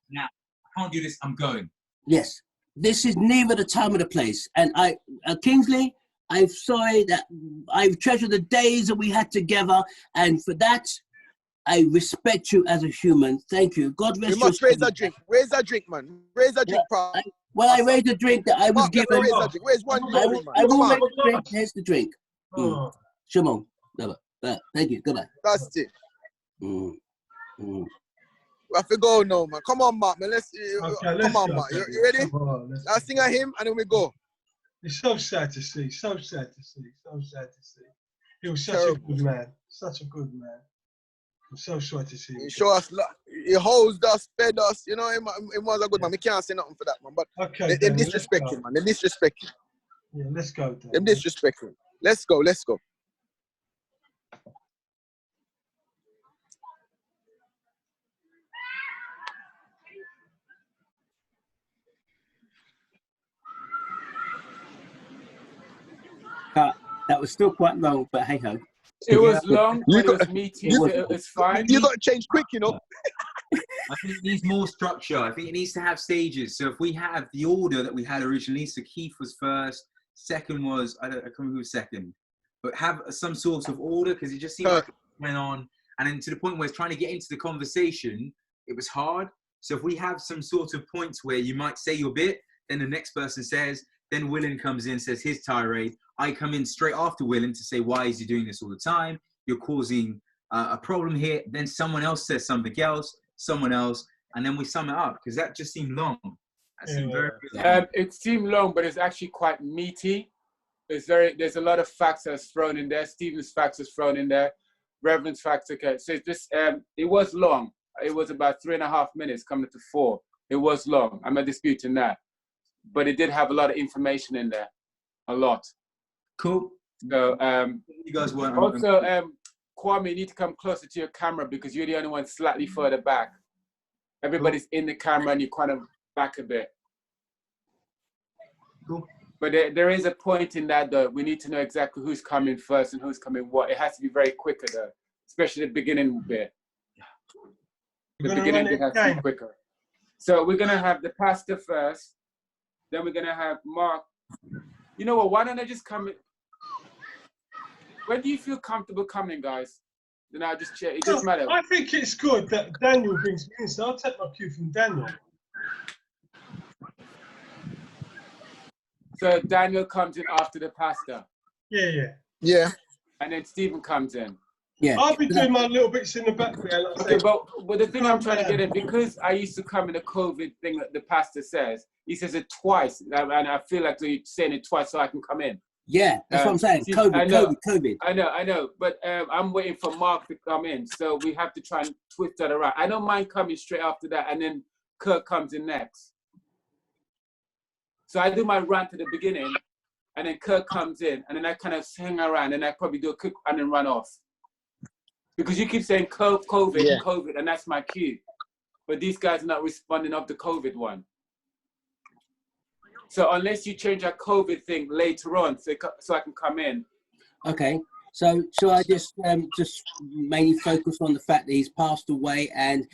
Now, I can't do this. I'm going. Yes, this is neither the time or the place. And Kingsley, I'm sorry that I've treasured the days that we had together, and for that, I respect you as a human. Thank you. God rest We must your raise soul. a drink. Raise a drink, man. Raise a drink, Pastor. Well, I raised a drink that I was Mark, let me given. raise a drink. Where's one I drink, man? will Come on. raise the drink. Here's the drink. Shimon. Thank you. Goodbye. That's it. Mm. We have to go now, man. Come on, Mark, man. Let's come on, go, Mark. okay. You ready? Come on, Let's sing a hymn and then we go. It's so sad to see. So sad to see. So sad to see. He was such Terrible. a good man. Such a good man. I'm so sorry to see him. He show us love. He housed us, fed us. You know, he was a good man. We can't say nothing for that, man. But Okay, they Danny, disrespect him, man. They disrespect him. Yeah, let's go, Danny. Them disrespect him. Let's go. Let's go. That was still quite long, but hey ho. It was long, You but it got- was meaty. you- It's fine. You got to change quick, you know. I think it needs more structure. I think it needs to have stages. So if we have the order that we had originally, so Keith was first, second was, I can't remember who was second, but have some sort of order, because it just seemed like it went on. And then to the point where it's trying to get into the conversation, it was hard. So if we have some sort of points where you might say your bit, then the next person says, then Willen comes in, says his tirade. I come in straight after Willen to say, why is he doing this all the time? You're causing a problem here. Then someone else says something else, someone else, and then we sum it up, because that just seemed long. That seemed very long. It seemed long, but it's actually quite meaty. There's a lot of facts that's thrown in there. Stephen's facts is thrown in there. Reverend's facts, okay. So it was long. It was about 3.5 minutes coming to 4. It was long. I'm not disputing that. But it did have a lot of information in there. A lot. Cool. So You guys weren't. also, Kwame, you need to come closer to your camera because you're the only one slightly further back. everybody's in the camera and you kind of back a bit. Cool. But there is a point in that though. We need to know exactly who's coming first and who's coming what. It has to be very quicker though, especially the beginning bit. The beginning bit has to be quicker. So we're gonna have the pastor first, then we're gonna have Mark. You know what? Why don't I just come in? When do you feel comfortable coming, guys? Then I'll just check. It doesn't matter. I think it's good that Daniel brings me in, so I'll take my cue from Daniel. So Daniel comes in after the pastor. Yeah. And then Stephen comes in. Yeah. I'll be doing my little bits in the background. Okay, but the thing I'm trying to get in, because I used to come in the COVID thing that the pastor says, he says it twice, and I feel like you're saying it twice so I can come in. Yeah, that's what I'm saying. See, COVID. I know, but I'm waiting for Mark to come in, so we have to try and twist that around. I don't mind coming straight after that, and then Kirk comes in next. So I do my rant at the beginning, and then Kirk comes in, and then I kind of hang around, and I probably do a quick and then run off. Because you keep saying COVID, and that's my cue. But these guys are not responding of the COVID one. So unless you change our COVID thing later on, so I can come in. Okay. So shall I just mainly focus on the fact that he's passed away and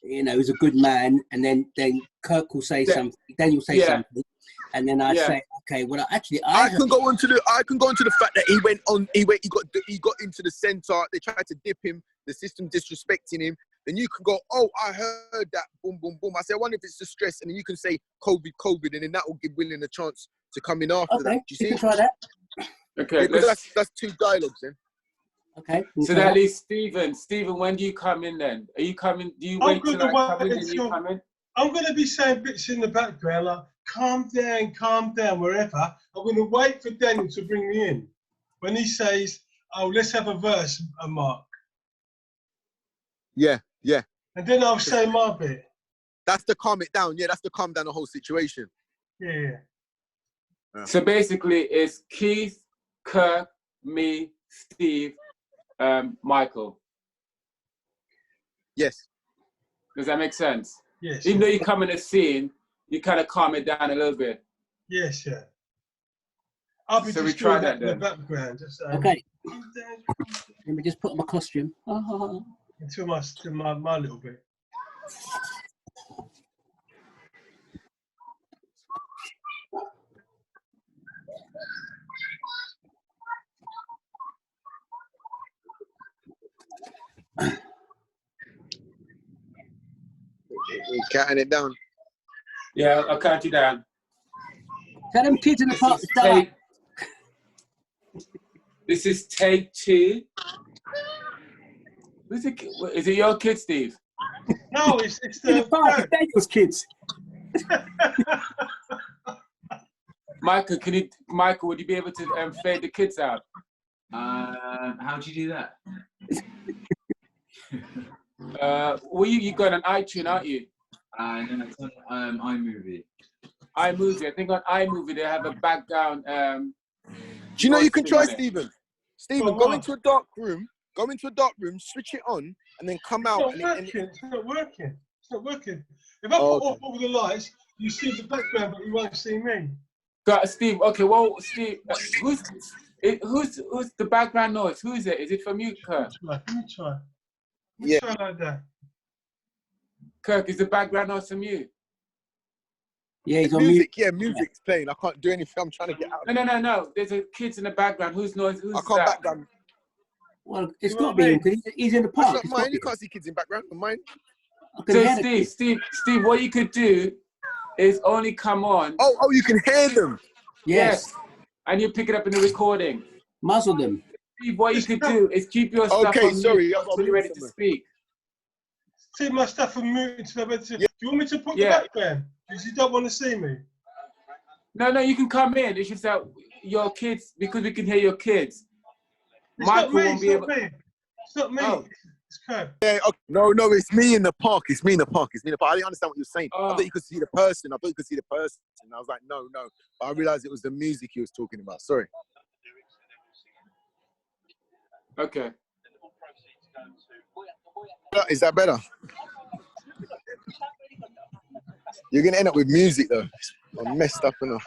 he's a good man, and then Kirk will say something, Daniel will say something, and then I say, okay, well I can go into the fact that he got into the center, they tried to dip him, the system disrespecting him. Then you can go, oh, I heard that, boom, boom, boom. I say, I wonder if it's the stress, and then you can say COVID, and then that will give William a chance to come in after that. Do you see? You can try that. Okay, because that's two dialogues then. Okay. So that leaves Stephen. Stephen, when do you come in then? Are you coming? Do you wait till I come in and you come in? I'm going to be saying bits in the background like, calm down, wherever. I'm going to wait for Daniel to bring me in. When he says, oh, let's have a verse, Mark. Yeah. And then I'll say my bit. That's to calm it down. Yeah, that's to calm down the whole situation. Yeah. So basically, it's Keith, Kirk, me, Steve, Michael. Yes. Does that make sense? Yes. Even though you come in a scene, you kind of calm it down a little bit. Yes, yeah. I'll be so just we try doing that in the then. background. Just, okay. Let me just put on my costume. Into my little bit. You're counting it down. Yeah, I'll count you down. Tell them kids in the park to shut up. This is take 2. Is it your kid, Steve? No, it's in the park. It's Daniel's kids. Michael, would you be able to fade the kids out? How'd you do that? You got an iTunes, aren't you? No, it's on iMovie. iMovie. I think on iMovie they have a background. Do you know you can try, Stephen? Stephen, go into a dark room, switch it on, and then come out. It's not working. If I put off all the lights, you see the background, but you won't see me. Steve, okay, well, Steve, who's the background noise? Who is it? Is it from you, Kirk? Let me try. Let me try like that. Kirk, is the background noise from you? Yeah, he's on music. Yeah, music's playing. I can't do anything. I'm trying to get out. No. There's a kids in the background. Whose noise? Who's I can't that? background. Well, it's got to be him because he's in the park. That's not mine. You can't see kids in background. Mine. So Steve, what you could do is only come on. Oh, you can hear them. Yes. And you pick it up in the recording. Muzzle them. Steve, what you could do is keep your stuff on mute until you're ready to speak. See my stuff on mute. Do you want me to put the background? Because you don't want to see me. No, you can come in. It's just that your kids, because we can hear your kids. Michael won't be able. It's not me. Oh. It's Kirk. Yeah. Okay. No, it's me in the park. I didn't understand what you were saying. I thought you could see the person. And I was like, no. But I realized it was the music he was talking about. Sorry. Okay. Is that better? You're gonna end up with music though. I'm messed up enough.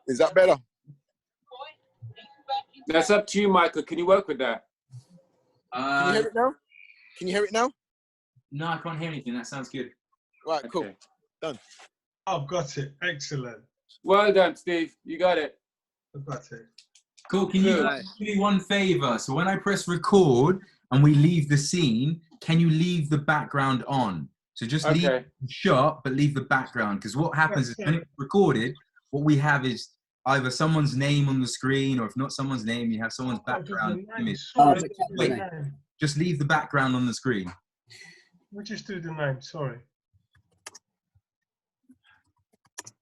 Is that better? That's up to you, Michael. Can you work with that? Can you hear it now? Can you hear it now? No, I can't hear anything. That sounds good. Right, cool. Okay. Done. I've got it. Excellent. Well done, Steve. You got it. I've got it. Cool. Can you Right. do me one favor? So when I press record and we leave the scene, can you leave the background on? So just leave Okay. the shot, but leave the background. Because what happens is when it's recorded, what we have is either someone's name on the screen, or if not someone's name, you have someone's background image. Sorry, Oh, the okay. name. Just leave the background on the screen. We'll just do the name. Sorry.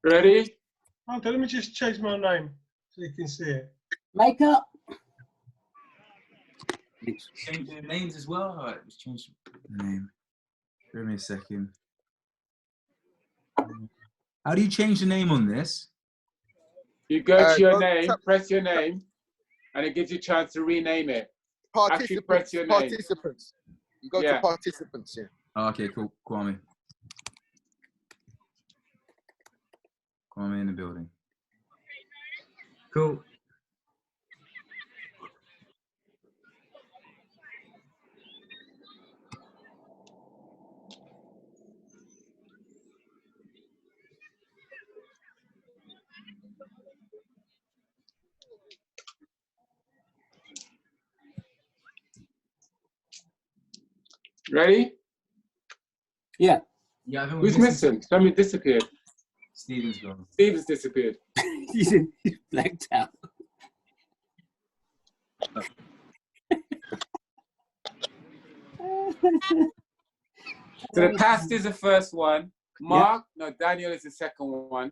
Ready? Okay, let me just change my name so you can see it. Makeup. Change the names as well. All right, let's change the name. Give me a second. How do you change the name on this? You go to your go name, tap- press your name, and it gives you a chance to rename it. Actually, press Participants. your name. Participants. You go Yeah. to participants. Yeah. Oh, okay, cool. Kwame. Kwame in the building. Cool. Ready? Yeah. Yeah, I think Who's missing? Somebody disappeared. Steven's gone. Steven's disappeared. He's blacked out. So the past is the first one. Mark, no, Daniel is the second one.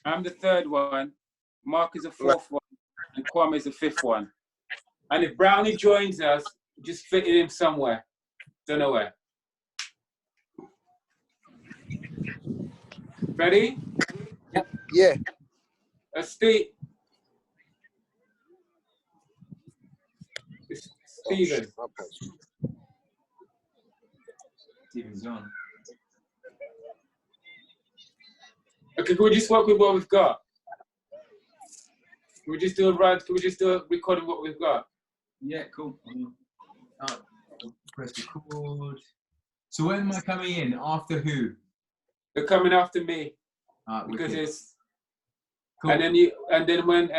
I'm the third one. Mark is the fourth one. And Kwame is the fifth one. And if Brownie joins us, just fit it in somewhere. Don't know where. Ready? Yeah. Steve. Steven. Steven's gone. Okay, can we just work with what we've got? Can we just do a run? Can we just do a recording of what we've got? Yeah, cool. Press record. So when am I coming in? After who? They're coming after me because wicked. it's Cool. and then when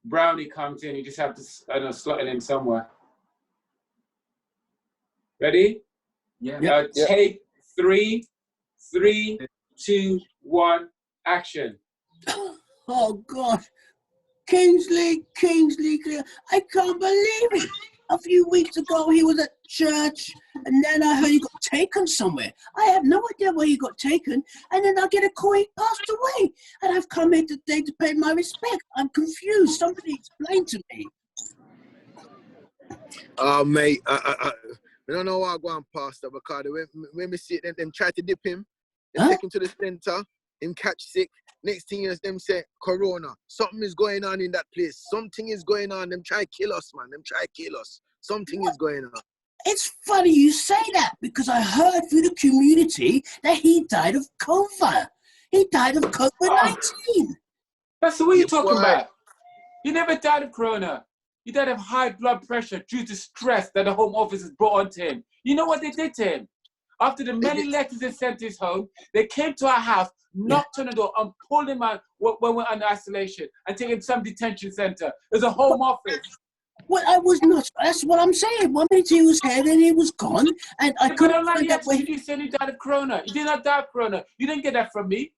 Brownie comes in, you just have to slot it in somewhere. Ready? Yeah. Take 3, 3, 2, 1, action. Oh God, Kingsley, I can't believe it. A few weeks ago, he was at church, and then I heard he got taken somewhere. I have no idea where he got taken, and then I get a call he passed away. And I've come here today to pay my respect. I'm confused. Somebody explain to me. Oh, mate, I don't know why I go on past that, because when we see them try to dip him, they take him to the center, him catch sick. Next thing is them say, Corona. Something is going on in that place. Something is going on. Them try to kill us, man. Them try to kill us. Something is going on. It's funny you say that, because I heard through the community that he died of COVID. He died of COVID-19. That's what you're talking boy. about. He never died of corona. He died of high blood pressure due to stress that the Home Office has brought onto him. You know what they did to him? After the many letters they sent to his home, they came to our house, knocked on the door, and pulled him out when we're under isolation and taken him to some detention center. There's a Home Office. Well, I was not. That's what I'm saying. One minute he was here, then he was gone, and I couldn't find out where You said he died of corona. He did not die of corona. You didn't get that from me.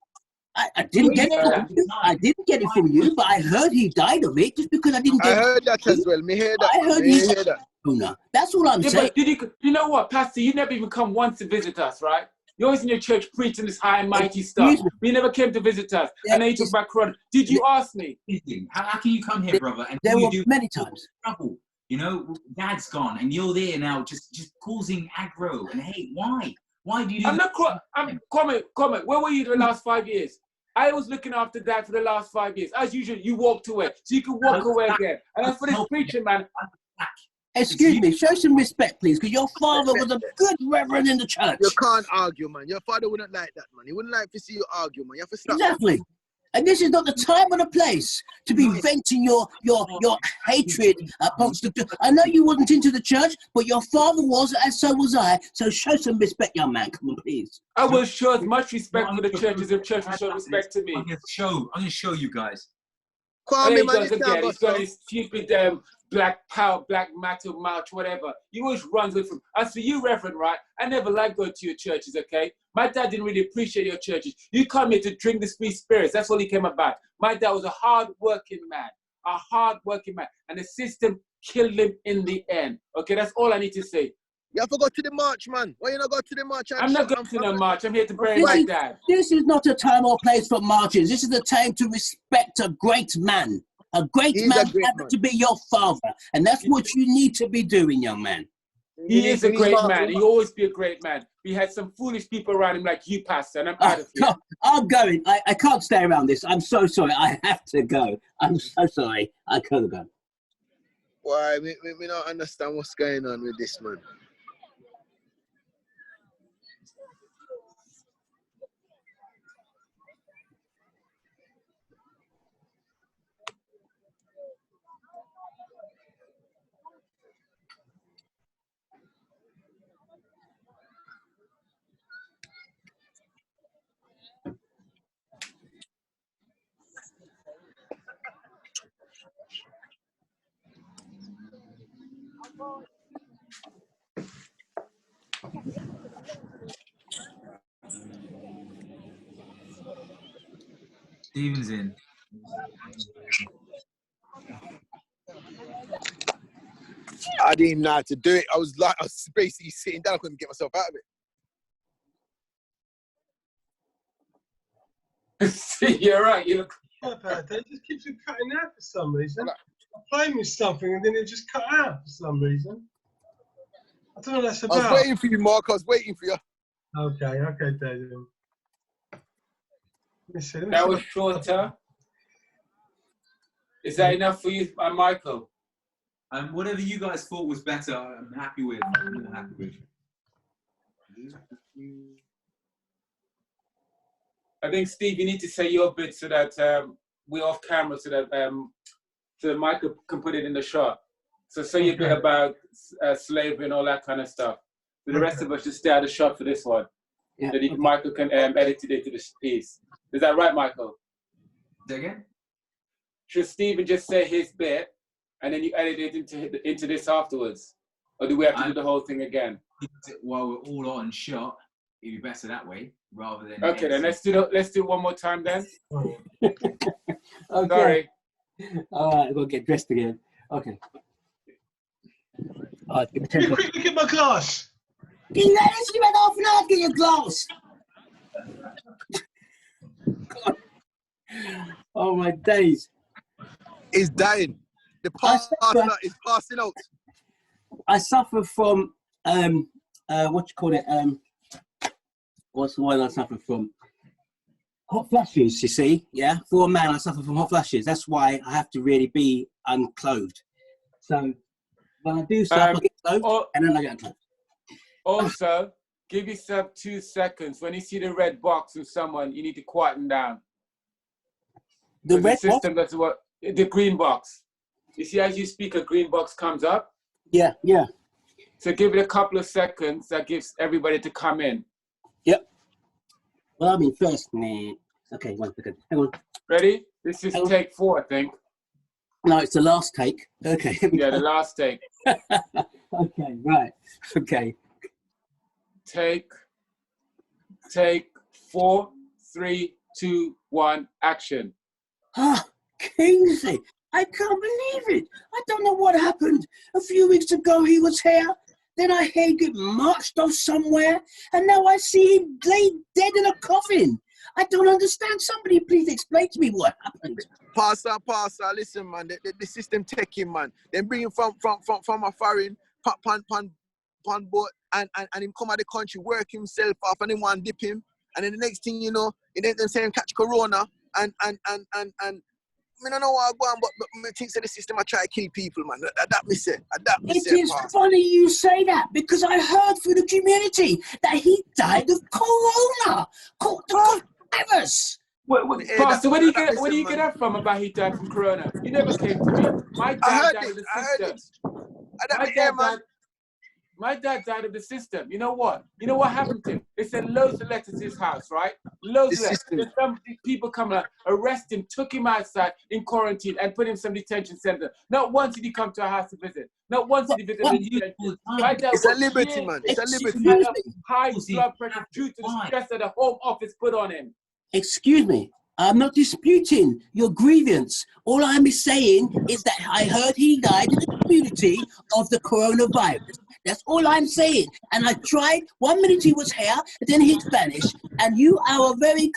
I didn't get it from you. I didn't get it from you, but I heard he died of it just because I didn't get I it. heard that as well. Me hear that. I heard Me he hear died that. of corona. That's all I'm Yeah, saying. but you know what, Pastor? You never even come once to visit us, right? You're always in your church preaching this high and mighty stuff. Excuse me. But you never came to visit us. Yeah, And then you talk about corona. Did you ask me? How can you come here, brother, and There all you were do many times. trouble? You know, Dad's gone, and you're there now, just causing aggro and hate. Why? Why do you do I'm not. Comment. Where were you the last 5 years? I was looking after Dad for the last 5 years. As usual, you walked away, so you can walk away again. And as for this preaching, man. Excuse me, show some respect, please, because your father was a good reverend in the church. You can't argue, man. Your father wouldn't like that, man. He wouldn't like to see you argue, man. You have to stop. Exactly. And this is not the time or the place to be venting your hatred amongst the. I know you wasn't into the church, but your father was, and so was I. So show some respect, young man. Come on, please. I will show as much respect for the church as the church will show respect to me. I'm going to show you guys. And Kwame, he man, does again. He's got his stupid black power, black matter march, whatever. He always runs with him. As for you, Reverend, right? I never liked going to your churches, okay? My dad didn't really appreciate your churches. You come here to drink the sweet spirits. That's all he came about. My dad was a hard-working man, and the system killed him in the end. Okay, that's all I need to say. You have to go to the march, man. Why you not go to the march? I'm not going to the march. I'm here to bury my dad. This is not a time or place for marches. This is the time to respect a great man. A great man happened to be your father, and that's what you need to be doing, young man. He is a great man. He'll always be a great man. We had some foolish people around him like you, Pastor, and I'm out of here. I'm going. I can't stay around this. I'm so sorry. I have to go. I'm so sorry. I can't go. Why? We don't understand what's going on with this, man. Steven's in. I didn't even know how to do it. I was basically sitting down. I couldn't get myself out of it. See, you're right. You look. It just keeps on cutting out for some reason. I'm playing with something and then it just cut out for some reason. I don't know what that's about. I was waiting for you, Mark. I was waiting for you. Okay, David. That was shorter. Is that enough for you, Michael? Whatever you guys thought was better, I'm happy with. I'm more happy with. I think, Steve, you need to say your bit so that we're off camera, so that Michael can put it in the shot. So say your bit about slavery and all that kind of stuff. So the rest of us just stay out of shot for this one. Yeah. So Michael can edit it into this piece. Is that right, Michael? Say again? Should Stephen just say his bit and then you edit it into this afterwards? Or do we have to do the whole thing again? While we're all on shot, it'd be better that way rather than. Okay, then let's do it one more time then. Okay. Sorry. All right, we'll get dressed again. Okay. All right, give me 10 Quick, look at my glass. You know, you went half an hour to get your glass. Oh my days. He's dying. The pastor is passing out. I suffer from what you call it? What's the one I suffer from? Hot flashes, you see, yeah? For a man, I suffer from hot flashes. That's why I have to really be unclothed. So when I do stuff, I get clothed, and then I get unclothed. Also, give yourself 2 seconds. When you see the red box with someone, you need to quieten down. The red system box? does what? The green box. You see, as you speak, a green box comes up. Yeah, yeah. So give it a couple of seconds. That gives everybody to come in. Yep. Well, I mean, first, man. Okay, 1 second. Hang on. Ready? This is take 4, I think. No, it's the last take. Okay. Yeah, the last take. Okay, right. Okay. Take 4, 3, 2, 1, action. Ah, Kingsley, I can't believe it. I don't know what happened. A few weeks ago he was here, then I hear him get marched off somewhere, and now I see him laid dead in a coffin. I don't understand. Somebody please explain to me what happened. Pastor, listen, man. The system taking, man. Then bring him from a foreign pan boat and him come out the country, work himself off, and him want dip him. And then the next thing you know, it ain't them saying catch corona and me don't know what I go on, but me think that the system I try to kill people, man. That me say. That me It say. is funny you say that because I heard through the community that he died of corona, the virus. Pastor, where do you get that from about he died from corona? He never came to me. My dad died of the system. My dad died of the system. You know what? You know what happened to him? They sent loads of letters to his house, right? Loads of letters. Then some people come and arrest him, took him outside in quarantine and put him in some detention center. Not once did he come to our house to visit. Not once did he visit detention. My dad it's a liberty, man. It's a liberty. High blood pressure due to the stress that the Home Office put on him. Excuse me. I'm not disputing your grievance. All I'm saying is that I heard he died in the community of the coronavirus. That's all I'm saying. And I tried, 1 minute he was here, then he'd vanished. And you are a very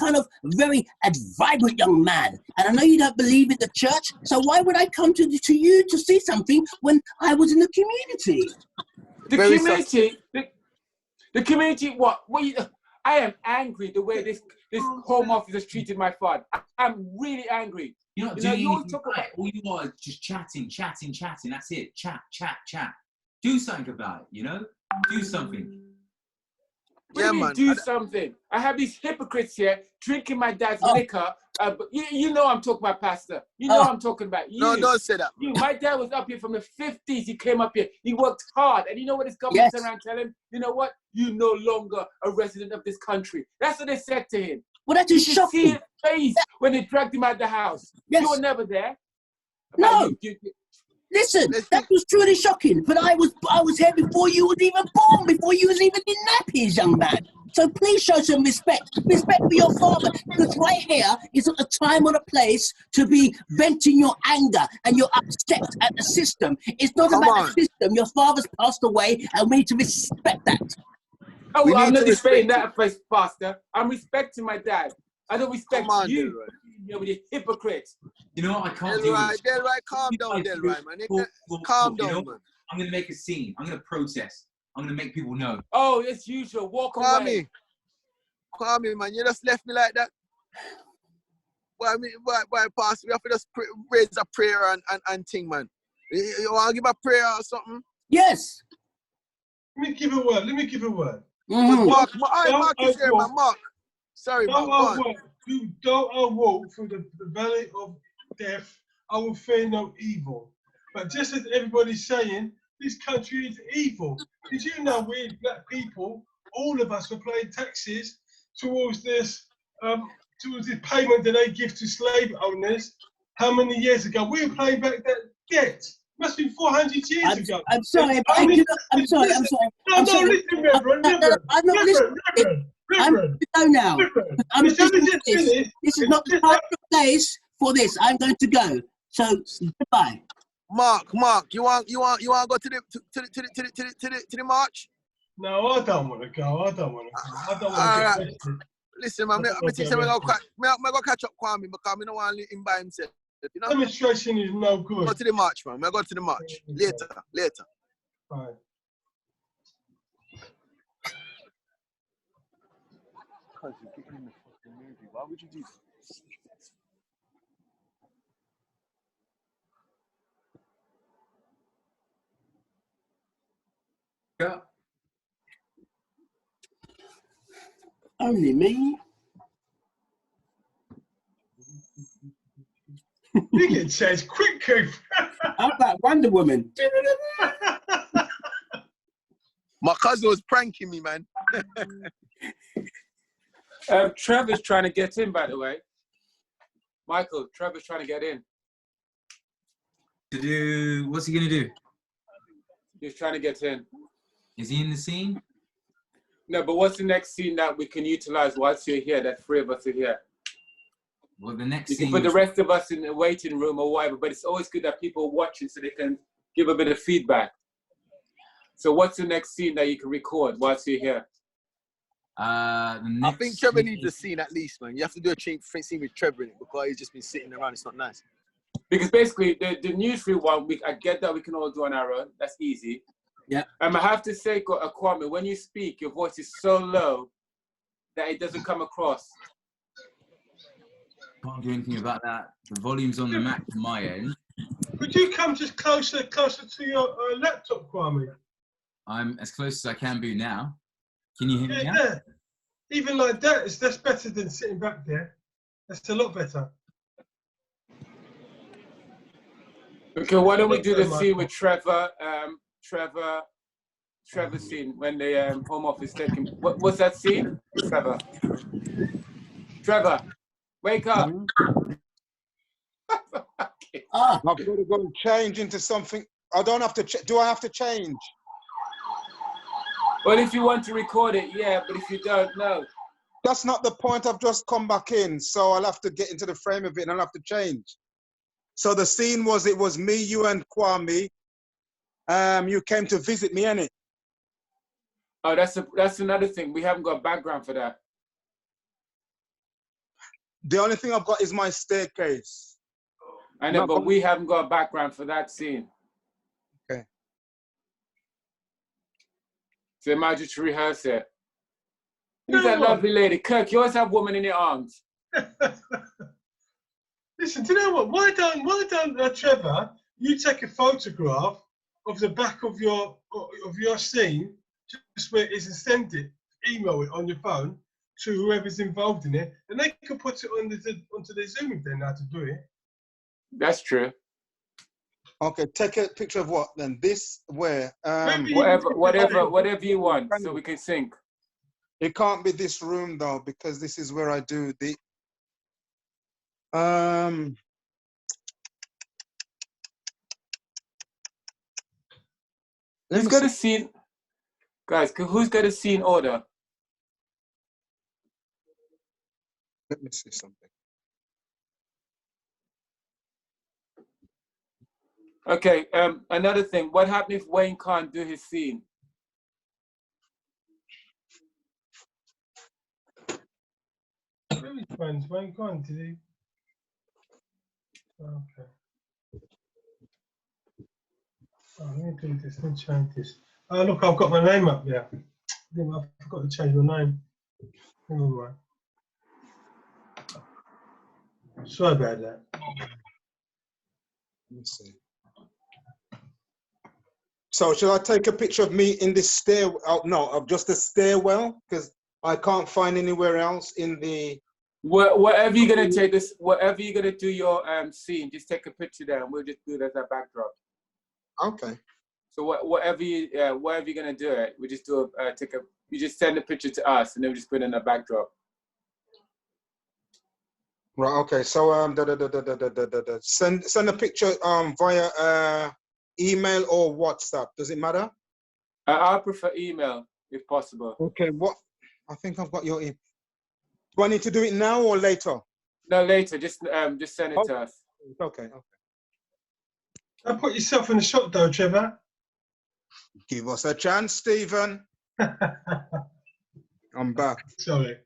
vibrant young man. And I know you don't believe in the church, so why would I come to you to see something when I was in the community? The community, what? I am angry the way this Home Office has treated my father. I'm really angry. You're not doing anything right. All you are is just chatting. That's it. Chat. Do something about it, you know? Do something. Yeah, man. Do something. I have these hypocrites here drinking my dad's liquor. You know I'm talking about, Pastor. You know I'm talking about. You. No, don't say that. My dad was up here from the 50s. He came up here. He worked hard. And you know what his government turned around and tell him? You know what? You're no longer a resident of this country. That's what they said to him. Well, that is shocking. You see his face when they dragged him out of the house. Yes. You were never there. No. Listen, that was truly shocking. But I was here before you was even born, before you was even in nappies, young man. So please show some respect. Respect for your father. Because right here is a time or a place to be venting your anger and your upset at the system. It's not about the system. Your father's passed away and we need to respect that. Oh, I'm not respecting that, Pastor. I'm respecting my dad. I don't respect you. You're the hypocrite. You know what? I can't do this. Delroy, calm down, Delroy, man. Calm down, man. I'm going to make a scene. I'm going to protest. I'm going to make people know. Oh, as usual. Walk away. Kwame, man. You just left me like that. Why, Pastor? We have to just raise a prayer and thing, man. You want to give a prayer or something? Yes. Let me give a word. Mm-hmm. Mark is here, man. Mark. Sorry, Mark. You don't walk through the valley of death. I will fear no evil. But just as everybody's saying, this country is evil. Did you know we black people, all of us, were paying taxes towards this payment that they give to slave owners? How many years ago? We were paying back that debt. Must be 400 years ago. I'm sorry. I'm sorry. No, listen, Reverend. I'm not listening. I'm going to go now. This is not the time or place for this. I'm going to go. So goodbye. Mark, you want to go to the march? No, I don't want to go. I don't want to go. Right. Listen, man, I'm going to catch up Kwame because I don't want to leave him by himself. You know? Demonstration is no good. Go to the march, man. I'll go to the march. Later. Right. Because you're getting in the fucking movie. Why would you do that? Yeah. Only me. You get changed quick, Coop. I'm like Wonder Woman. My cousin was pranking me, man. Trevor's trying to get in, by the way. Michael, Trevor's trying to get in. To do, what's he going to do? He's trying to get in. Is he in the scene? No, but what's the next scene that we can utilize whilst you're here, that three of us are here? Well, the next you scene... can put the rest of us in the waiting room or whatever, but it's always good that people are watching so they can give a bit of feedback. So what's the next scene that you can record whilst you're here? I think Trevor needs a scene at least, man. You have to do a scene with Trevor in it because he's just been sitting around. It's not nice. Because basically, the newsreel one, I get that we can all do on our own. That's easy. Yeah. I have to say, Kwame, when you speak, your voice is so low that it doesn't come across. Can't do anything about that. The volume's on the max on my end. Could you come just closer to your laptop, Kwame? I'm as close as I can be now. Can you hear me now? Yeah. Even like that, that's better than sitting back there. That's a lot better. Okay, why don't we do the scene with Trevor? Trevor scene when the Home Office taking. What's that scene? Trevor, wake up. I've got to go and change into something. I don't have to. Do I have to change? Well, if you want to record it, yeah. But if you don't, no. That's not the point. I've just come back in, so I'll have to get into the frame of it, and I'll have to change. So the scene was, it was me, you, and Kwame. You came to visit me, innit? Oh, that's another thing. We haven't got a background for that. The only thing I've got is my staircase. I know, but we haven't got a background for that scene. Okay. So imagine to rehearse it. Who's that lovely lady? Kirk, you always have woman in your arms. Listen, do you know what? Why don't Trevor, you take a photograph of the back of your scene, just where it is, and send it, email it on your phone to whoever's involved in it, and they can put it onto the Zoom if they know how to do it. That's true. Okay, take a picture of what then? This, where? Whatever you want, so we can sync. It can't be this room though, because this is where I do the. Who's got a scene, guys? Who's got a scene order? Let me see something. Okay. Another thing. What happens if Wayne can't do his scene? Really, friends, Wayne can't, did he? Okay. Oh, let me do this. Let me change this. Oh, look, I've got my name up there. I forgot to change my name. Never mind. Sorry about that. Let me see. So, shall I take a picture of me in this stairwell? Oh, no, of just the stairwell, because I can't find anywhere else in the. Whatever you're gonna take this, whatever you're gonna do your scene, just take a picture there, and we'll just do it as a backdrop. Okay. So whatever you're gonna do it, we just do you just send a picture to us, and then we just put it in a backdrop. Right. Okay. So send a picture via email or WhatsApp. Does it matter? I prefer email if possible. Okay. What? I think I've got your email. Do I need to do it now or later? No, later. Just send it to us. Okay. Okay. Don't put yourself in the shot, though, Trevor. Give us a chance, Stephen. I'm back. Sorry.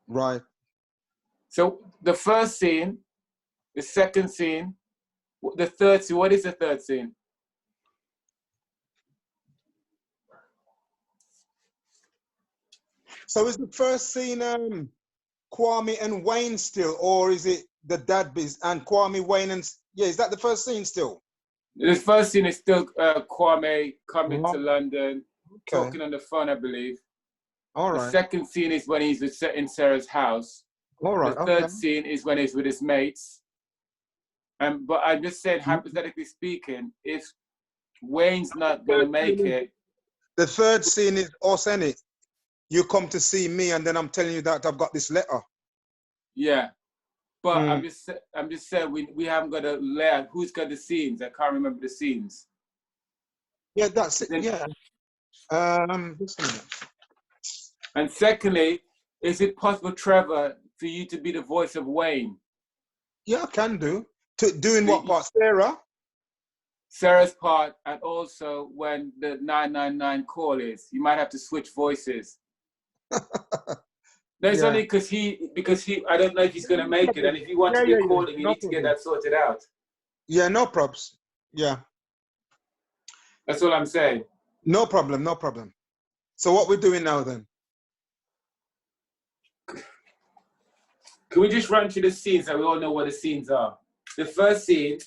Right. So the first scene, the second scene, the third scene. What is the third scene? So is the first scene Kwame and Wayne still, or is it the dad biz and Kwame, Wayne, and is that the first scene still? The first scene is still Kwame coming to London, talking on the phone, I believe. All right. The second scene is when he's in Sarah's house. All right. The third scene is when he's with his mates. But I'm just saying, hypothetically speaking, if Wayne's not gonna make it. The third scene is us, innit? You come to see me, and then I'm telling you that I've got this letter. Yeah, but I'm just saying we haven't got a layer. Who's got the scenes? I can't remember the scenes. Yeah, that's it. Yeah. And secondly, is it possible, Trevor, for you to be the voice of Wayne? Yeah, I can do. Doing what part? Sarah's part, and also when the 999 call is, you might have to switch voices. No, it's only because he I don't know if he's gonna make it, and if you want to be calling, you need to get that sorted out. Yeah, no probs. Yeah. That's all I'm saying. No problem, no problem. So what we're doing now then? Can we just run through the scenes so we all know what the scenes are? The first scene,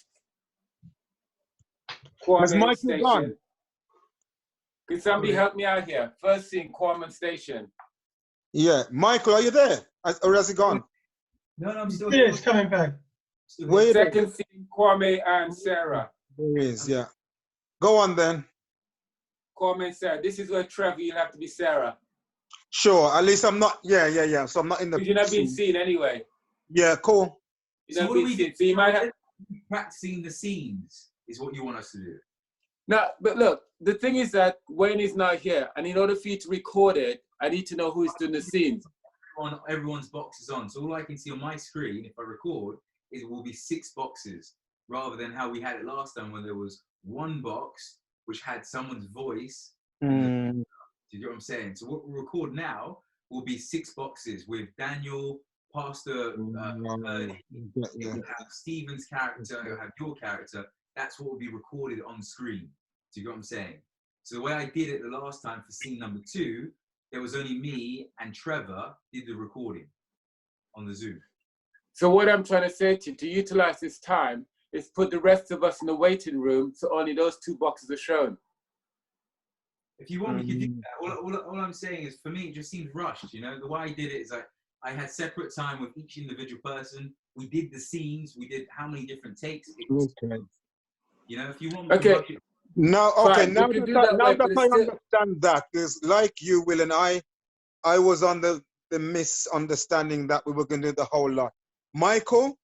Has Kwame Michael Station. gone? Can somebody help me out here? First scene, Kwame Station. Yeah. Michael, are you there? Or has he gone? No, I'm still Yeah, here. it's coming back. Still Where here. you there? Second scene, Kwame and Sarah. There he is, yeah. Go on then. Kwame and Sarah. This is where Trevor, you'll have to be Sarah. Sure. At least I'm not. Yeah. So I'm not in the. Because you're not being scene. seen anyway. Yeah. Cool. You're So not what do being we seen. So you might have. Practicing the scenes is what you want us to do. No, but look, the thing is that Wayne is not here. And in order for you to record it, I need to know who's doing the scenes. Everyone's box is on. So all I can see on my screen, if I record, is it will be 6 boxes, rather than how we had it last time when there was 1 box which had someone's voice. Do you get what I'm saying? So what we'll record now will be 6 boxes with Daniel, Pastor, it'll have Stephen's character, it'll have your character. That's what will be recorded on the screen. Do you get what I'm saying? So the way I did it the last time for scene number 2, there was only me and Trevor did the recording on the Zoom. So what I'm trying to say to utilize this time is put the rest of us in the waiting room so only those 2 boxes are shown. If you want, we can do that. All I'm saying is, for me, it just seems rushed. You know, the way I did it is I had separate time with each individual person. We did the scenes. We did how many different takes. Okay. You know, if you want. Okay. Now, okay. Fine, now we can that, do that now way, that but I it's still- understand that, because like you, Will, and I was on the misunderstanding that we were going to do the whole lot. Michael,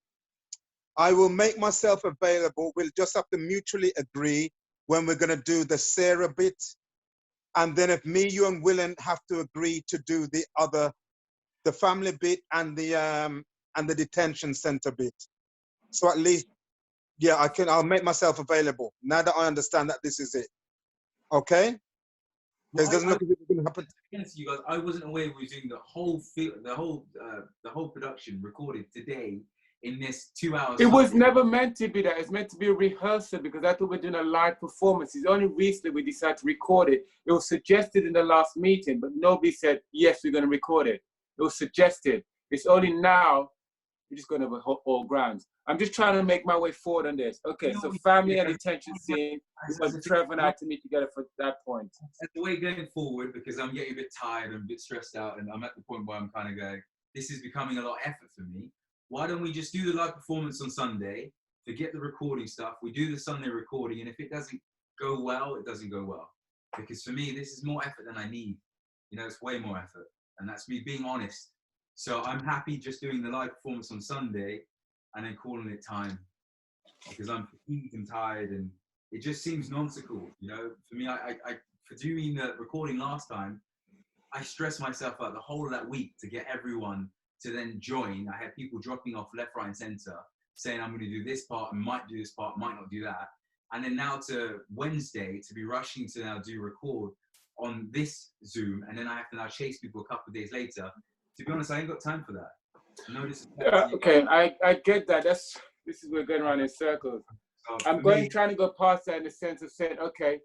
I will make myself available. We'll just have to mutually agree when we're going to do the Sarah bit. And then if me, you, and Willen have to agree to do the family bit and the detention center bit. So at least, yeah, I'll make myself available now that I understand that this is it. Okay? Because it doesn't look as if it's going to happen. Against you guys, I wasn't aware we were doing the whole production recorded today in this 2 hours. It was never meant to be that. It's meant to be a rehearsal because I thought we're doing a live performance. It's only recently we decided to record it. It was suggested in the last meeting, but nobody said, yes, we're going to record it. It was suggested. It's only now we're just going over all grounds. I'm just trying to make my way forward on this. Okay, so family and detention scene. We want Trevor and I to meet together for that point. That's the way going forward, because I'm getting a bit tired and a bit stressed out, and I'm at the point where I'm kind of going, this is becoming a lot of effort for me. Why don't we just do the live performance on Sunday, forget the recording stuff, we do the Sunday recording, and if it doesn't go well, it doesn't go well. Because for me, this is more effort than I need. You know, it's way more effort, and that's me being honest. So I'm happy just doing the live performance on Sunday and then calling it time, because I'm fatigued and tired, and it just seems nonsensical. You know, for me, for doing the recording last time, I stressed myself out the whole of that week to get everyone to then join. I had people dropping off left, right, and center, saying I'm going to do this part, and might do this part, might not do that. And then now to Wednesday to be rushing to now do record on this Zoom, and then I have to now chase people a couple of days later. To be honest, I ain't got time for that. No, okay, I get that. This is we're going around in circles. I'm trying to go past that in the sense of saying, okay,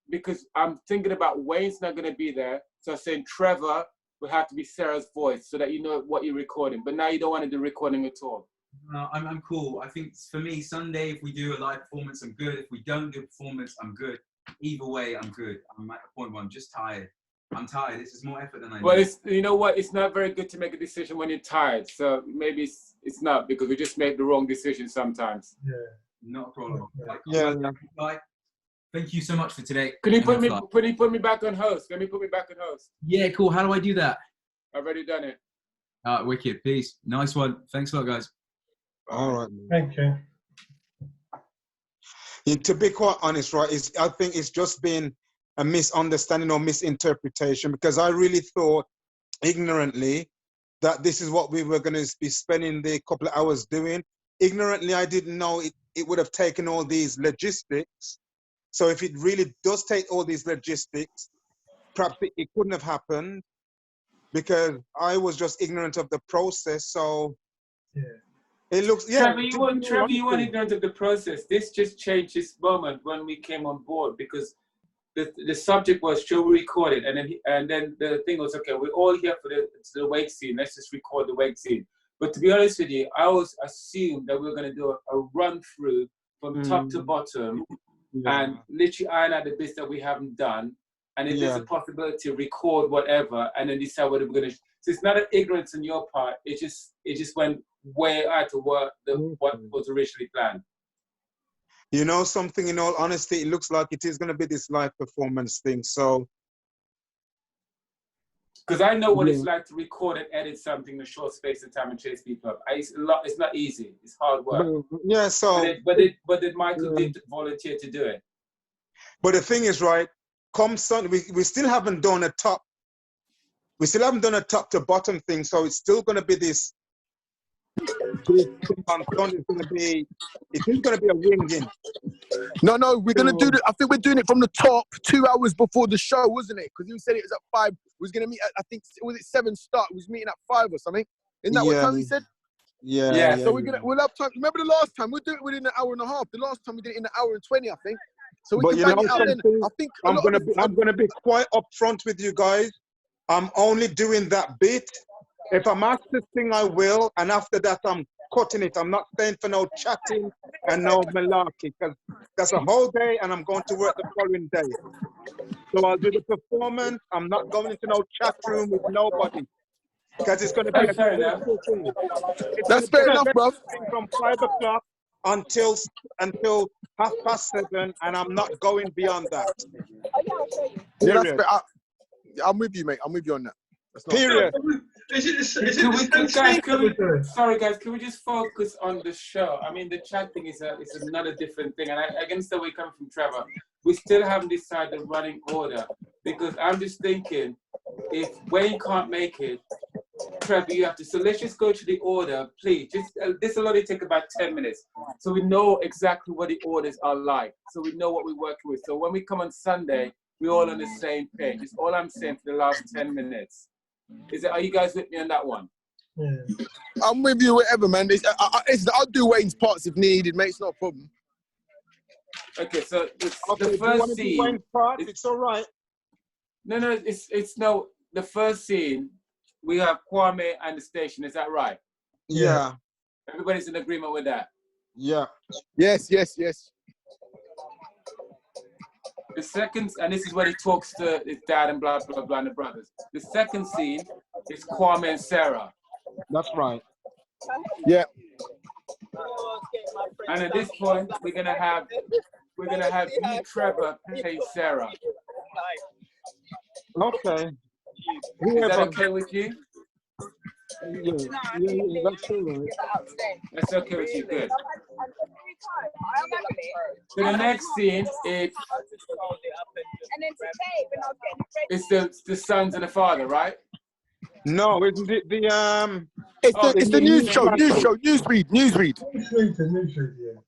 because I'm thinking about Wayne's not going to be there. So I'm saying Trevor will have to be Sarah's voice so that you know what you're recording. But now you don't want to do recording at all. No, I'm cool. I think for me, Sunday, if we do a live performance, I'm good. If we don't do a performance, I'm good. Either way, I'm good. I'm at the point where I'm just tired. I'm tired. This is more effort than I need. Well, you know what? It's not very good to make a decision when you're tired. So maybe it's not, because we just make the wrong decision sometimes. Yeah. Not a problem. Yeah. Bye. Thank you so much for today. Can you put me back on host? Let me put me back on host. Yeah, cool. How do I do that? I've already done it. Wicked. Peace. Nice one. Thanks a lot, guys. All right. Thank you. To be quite honest, right, I think it's just been a misunderstanding or misinterpretation, because I really thought ignorantly that this is what we were going to be spending the couple of hours doing. Ignorantly, I didn't know it would have taken all these logistics. So if it really does take all these logistics, perhaps it couldn't have happened, because I was just ignorant of the process. So yeah. It looks, yeah. Trevor, you weren't ignorant of the process. This just changed this moment when we came on board, because the subject was, shall we record it? And then the thing was, okay, we're all here for the wake scene. Let's just record the wake scene. But to be honest with you, I always assumed that we were going to do a run through from top to bottom and literally iron out the bits that we haven't done. And if there's a possibility, record whatever and then decide what we're going to. So it's not an ignorance on your part. It just went way out of what was originally planned. You know something, in all honesty, it looks like it is going to be this live performance thing. So, because I know what it's like to record and edit something in a short space of time and chase people up. It's not easy. It's hard work. Yeah. So, but did Michael did volunteer to do it? But the thing is, right? Come Sunday, we still haven't done a top. We still haven't done a top to bottom thing. So it's still going to be this. On Sunday, it is going to be a wing-in. No, we're gonna do it. I think we're doing it from the top 2 hours before the show, wasn't it? Because you said it was at 5. We was gonna meet at, I think, was it 7 start? We was meeting at 5 or something. Isn't that what time we said? Yeah. So we'll have time. Remember the last time? We'll do it within an hour and a half. The last time we did it in an hour and 20, I think. So we can bang it out then. I think I'm gonna be quite upfront with you guys. I'm only doing that bit. If I'm asked to sing, I will, and after that, I'm cutting it. I'm not staying for no chatting and no malarkey, because that's a whole day, and I'm going to work the following day. So I'll do the performance. I'm not going into no chat room with nobody, because it's going to be a fair enough. That's fair enough, bro. From 5 o'clock until 7:30, and I'm not going beyond that. Yeah, that's fair. I'm with you, mate. I'm with you on that. Period. Sorry, guys, can we just focus on the show? I mean, the chat thing is another different thing, and I understand where you're coming from, Trevor. We still haven't decided the running order, because I'm just thinking, if Wayne can't make it, Trevor, you have to. So let's just go to the order, please. This will only take about 10 minutes, so we know exactly what the orders are like, so we know what we're working with. So when we come on Sunday, we're all on the same page. It's all I'm saying for the last 10 minutes. Are you guys with me on that one? Yeah. I'm with you, whatever, man. I'll do Wayne's parts if needed, mate. It's not a problem. Okay, so the You first want to do scene. Wayne's part? It's all right. No, the first scene, we have Kwame and the station. Is that right? Yeah. Everybody's in agreement with that? Yeah. Yes. The second, and this is where he talks to his dad and blah, blah, blah, and the brothers. The second scene is Kwame and Sarah. That's right. Yeah. And at this point, we're gonna have you, Trevor, play Sarah. Okay. Is that okay with you? Yeah, that's all right. That's okay with you, good. So the next scene is the sons and the father, right? No, isn't it It's the news show, newsread. Newsread, yeah.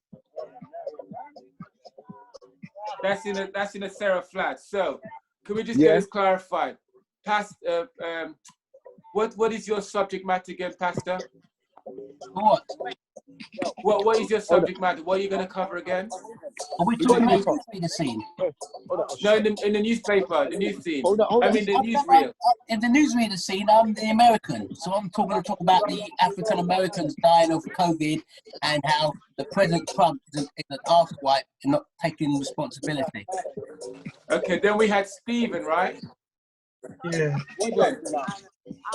That's in a Sarah flat. So can we just get this clarified? What is your subject matter again, Pastor? What is your subject matter? What are you going to cover again? Are we talking about the newsreader scene? No, in the newspaper, the news scene. I mean the In newsreel. the newsreader scene, I'm the American. So I'm going to talk about the African Americans dying of COVID and how the President Trump is an arsewipe and not taking responsibility. Okay, then we had Stephen, right? Yeah.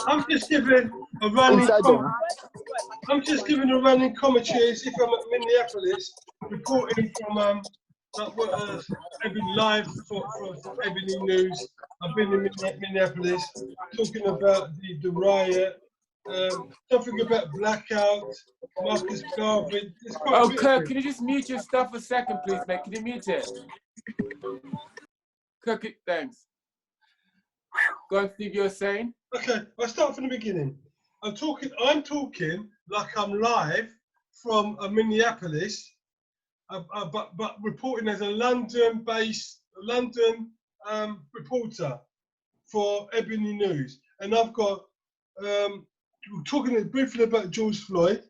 I'm just giving a running commentary as if I'm at Minneapolis, reporting from live for Ebony News. I've been in Minneapolis talking about the riot, something about blackout, Marcus Garvey. Oh, Kirk, can you just mute your stuff a second, please, mate? Can you mute it? Kirk, thanks. Go on, Steve, you're saying? Okay, I'll start from the beginning. I'm talking like I'm live from Minneapolis, but reporting as a London-based reporter for Ebony News. And I've got, talking briefly about George Floyd,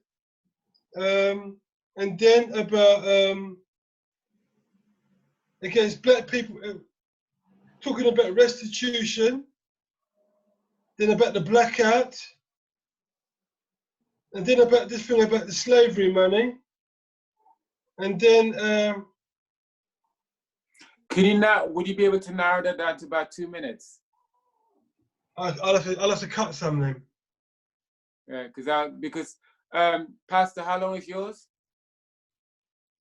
and then about, against black people, talking about restitution, then about the blackout, And then about this thing about the slavery money. And then would you be able to narrow that down to about 2 minutes? I'll have to cut something. Yeah, because Pastor, how long is yours?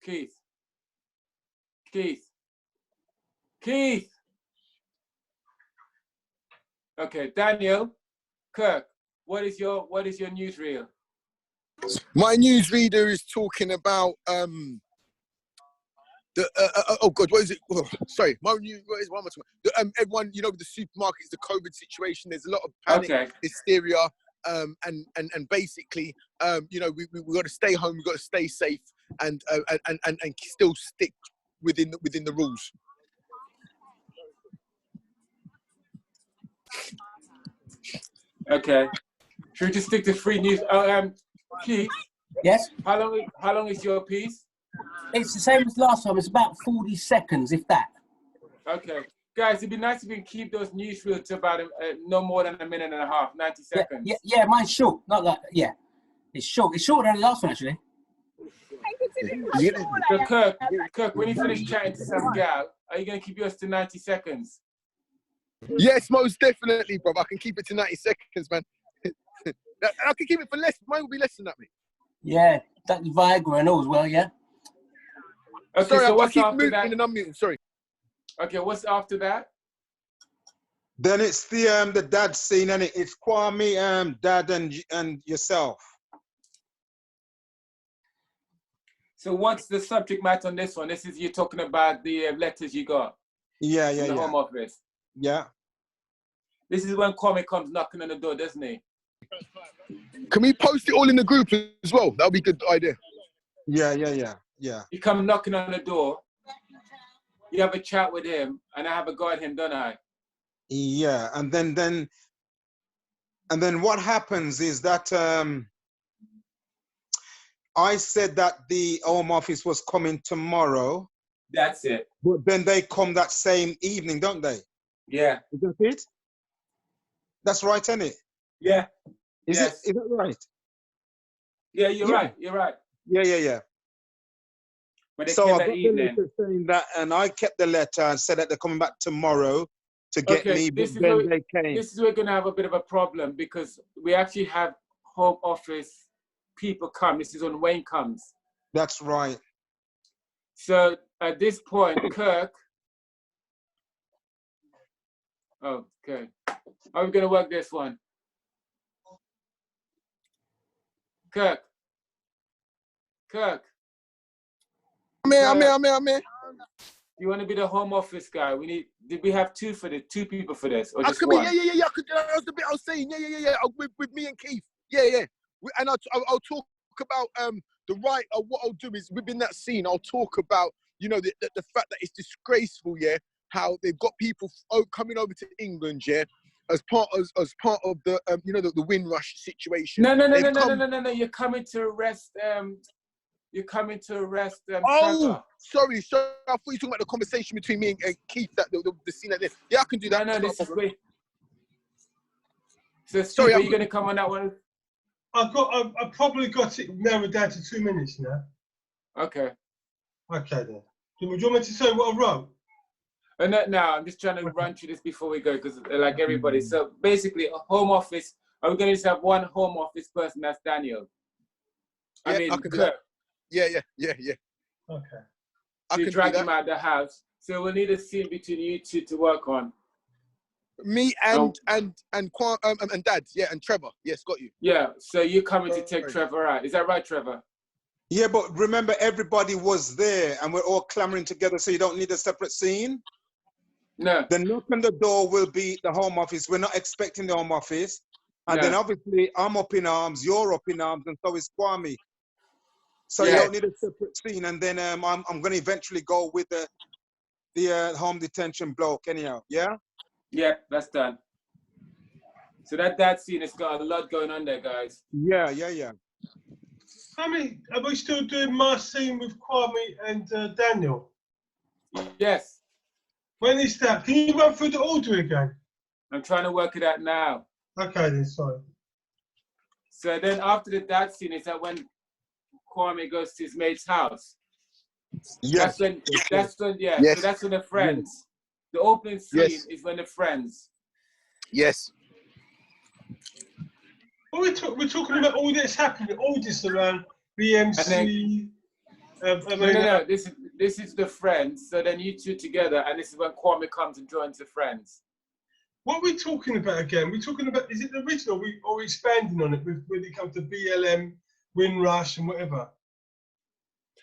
Keith. Okay, Daniel, Kirk, what is your newsreel? My newsreader is talking about oh God, what is it? Oh, sorry, what is one more time? Everyone, you know, with the supermarkets, the COVID situation, there's a lot of panic, hysteria, and basically, you know, we got to stay home, we got to stay safe, and still stick within the rules. Okay, should we just stick to free news? Keith. Yes. How long is your piece? It's the same as last time. It's about 40 seconds, if that. Okay. Guys, it'd be nice if we can keep those newsreels to about no more than a minute and a half, 90 seconds. Yeah, mine's short. Not like, yeah. It's short. It's shorter than the last one, actually. So Kirk, when you finish chatting to some gal, are you going to keep yours to 90 seconds? Yes, most definitely, bro. I can keep it to 90 seconds, man. I can keep it for less. Mine will be less than that, mate. Yeah, that's Viagra and all as well, yeah. Okay, sorry, so what's I keep after moving that? and unmuting, sorry. Okay, what's after that? Then it's the dad scene, and it's Kwame, dad, and yourself. So what's the subject matter on this one? This is you talking about the letters you got. Yeah, from the Home Office. Yeah. This is when Kwame comes knocking on the door, doesn't he? Can we post it all in the group as well? That would be a good idea. Yeah. You come knocking on the door, you have a chat with him, and I have a go at him, don't I? Yeah, and then what happens is that I said that the Home Office was coming tomorrow. That's it. But then they come that same evening, don't they? Yeah. Is that it? That's right, isn't it? Yeah. Is that right? Yeah, you're right. You're right. Yeah. But they so came I that got evening. the letter saying that, and I kept the letter and said that they're coming back tomorrow to get me, but then they came. This is where we're going to have a bit of a problem because we actually have Home Office people come. This is when Wayne comes. That's right. So at this point, Kirk. Oh, okay. How are we going to work this one? Kirk. I'm here. You want to be the Home Office guy? Did we have two people for this, or I just could one? be, yeah. That was the bit I was saying. Yeah. With me and Keith. Yeah. And I'll talk about the right. What I'll do is within that scene, I'll talk about the fact that it's disgraceful. Yeah, how they've got people coming over to England. Yeah, as part of the the Windrush situation. No. You're coming to arrest. You're coming to arrest. Oh, sorry. I thought you were talking about the conversation between me and Keith. That the scene like this. Yeah, I can do that. No, this is great. So, Steve, sorry, are you going to come on that one? I've probably got it narrowed down to 2 minutes now. Okay. Okay then. Do you want me to say what I wrote? No, I'm just trying to run through this before we go because like everybody. So basically, a Home Office. Are we going to just have one Home Office person? That's Daniel. Yeah, I mean, I can do Kirk. that. Yeah. Okay. So you drag him out of the house. So we'll need a scene between you two to work on. Me and Dad, yeah, and Trevor. Yes, got you. Yeah, so you're coming to take Trevor out. Is that right, Trevor? Yeah, but remember everybody was there and we're all clamoring together, so you don't need a separate scene? No. The knock on the door will be the Home Office. We're not expecting the Home Office. And then obviously I'm up in arms, you're up in arms, and so is Kwame. So you don't need a separate scene. And then I'm going to eventually go with the home detention bloke anyhow, yeah? Yeah, that's done. So that scene has got a lot going on there, guys. Yeah. Are we still doing my scene with Kwame and Daniel? Yes. When is that? Can you run through the order again? I'm trying to work it out now. Okay then, sorry. So then after the dad scene is that when Kwame goes to his mate's house. Yes. That's when, yeah. Yes. So that's when the friends. The opening scene Yes. is when the friends. Yes. Well, we're talking about all this happening, all this around BMC. No. This is the friends. So then you two together, and this is when Kwame comes and joins the friends. What are we talking about again? We're talking about, is it the original or we expanding on it when it comes to BLM, Windrush and whatever?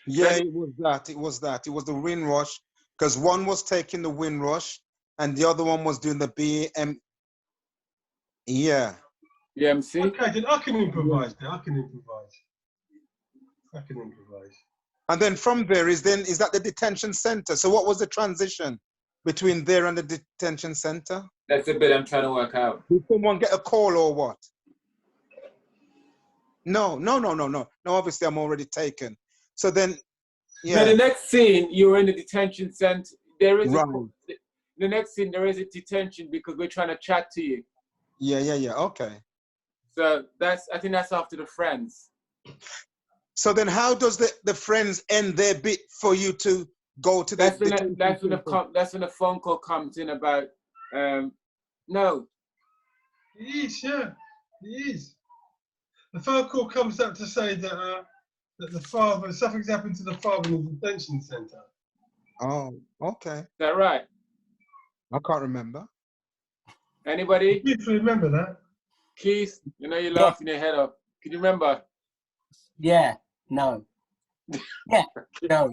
Yeah, it was that. It was that. It was the Windrush, because one was taking the Windrush and the other one was doing the BM. Yeah. BMC? Okay, then I can improvise now. I can improvise. And then from there is that the detention center? So what was the transition between there and the detention center? That's the bit I'm trying to work out. Did someone get a call or what? No. Obviously, I'm already taken. So then, yeah. Now the next scene, you're in the detention center. There is Right. the next scene. There is a detention because we're trying to chat to you. Yeah. Okay. So I think that's after the friends. So then, how does the friends end their bit for you to go to That's the? when the phone call comes in about. No. It is, yeah. It is. The phone call comes up to say that the father, something's happened to the father in the detention centre. Oh, okay. Is that right? I can't remember. Anybody? You can remember that. Keith, you know you're laughing your head off. Can you remember? Yeah. No. Yeah. No.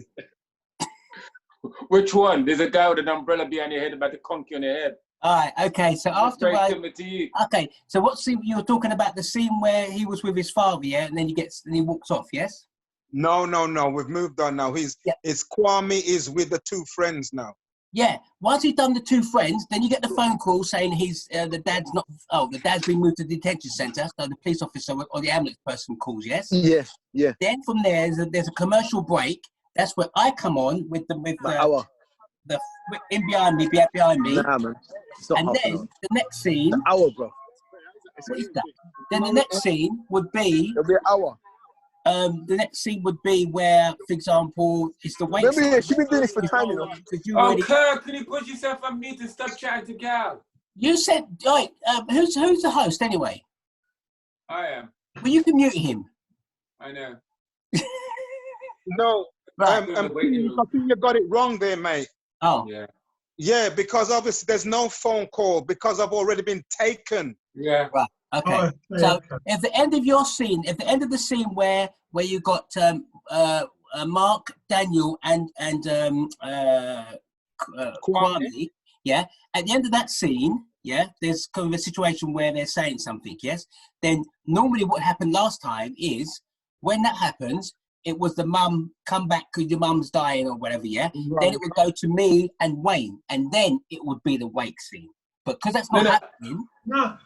Which one? There's a guy with an umbrella behind your head about to conk you on your head. All right. Okay. So after Very similar to you. okay. So what scene you were talking about? The scene where he was with his father, yeah, and then he walks off. Yes. No. We've moved on now. It's Kwame is with the two friends now. Yeah. Once he's done the two friends, then you get the phone call saying the dad's not. Oh, the dad's been moved to the detention centre. So the police officer or the ambulance person calls. Yes. Yeah. Then from there, there's a commercial break. That's where I come on with Hour. in behind me. Nah, man. It's not And half an then hour. the next scene. An hour, bro. What is that? Then the next scene would be. It'll be an hour. The next scene would be where, for example, it's the wait. Remember, she's been doing this for time, you know. Kirk, can you put yourself on mute and stop chatting to Gal? You said, right, who's the host anyway? I am. Well, you can mute him. I know. No, Right. I think you got it wrong there, mate. Oh. Yeah. Yeah, because obviously there's no phone call because I've already been taken. Yeah. Right. Okay. So at the end of your scene, at the end of the scene where you got Mark, Daniel, and Kwame, yeah. At the end of that scene, yeah, there's kind of a situation where they're saying something, yes. Then normally what happened last time is when that happens, it was the mum come back because your mum's dying or whatever, yeah. Right. Then it would go to me and Wayne, and then it would be the wake scene. But because that's not happening. No.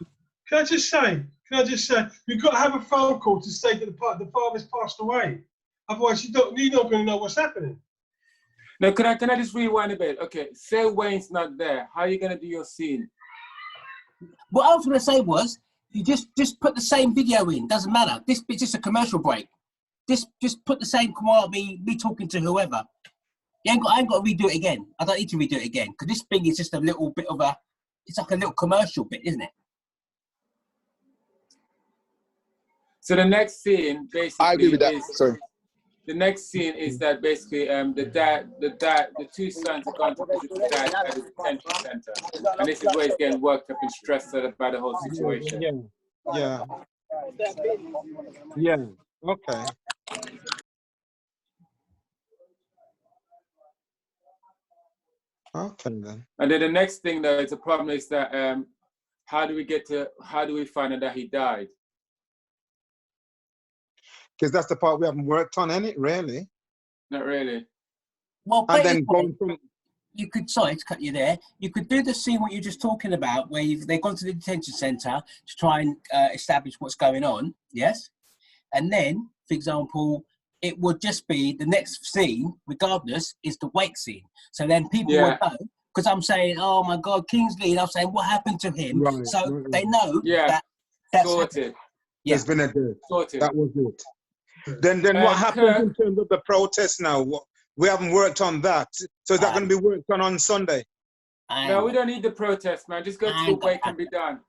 Can I just say, you've got to have a phone call to say that the father's passed away. Otherwise, you're not going to know what's happening. Now, can I just rewind a bit? Okay, say Wayne's not there. How are you going to do your scene? What I was going to say was, you just put the same video in. Doesn't matter. This bit's just a commercial break. Just put the same me talking to whoever. I ain't got to redo it again. I don't need to redo it again because this thing is just a little bit of it's like a little commercial bit, isn't it? So the next scene basically I agree with that. Sorry. The next scene is that basically the two sons have gone to visit the dad at the detention center, and this is where he's getting worked up and stressed out about the whole situation. Yeah. Okay. Okay then. And then the next thing though, it's a problem is that how do we find out that he died? Because that's the part we haven't worked on, ain't it? Really? Not really. Well, and then going from. You could, sorry to cut you there. You could do the scene what you're just talking about, where they've gone to the detention centre to try and establish what's going on. Yes, and then, for example, it would just be the next scene, regardless, is the wake scene. So then people would know, because I'm saying, oh my God, Kingsley, and I'm saying, what happened to him? They know that that's sorted. Yeah. There's been a death. Sorted. That was it. Then what happens Kirk, in terms of the protest now? We haven't worked on that. So is that going to be worked on Sunday? no, we don't need the protest, man. Just go to the wake and be done.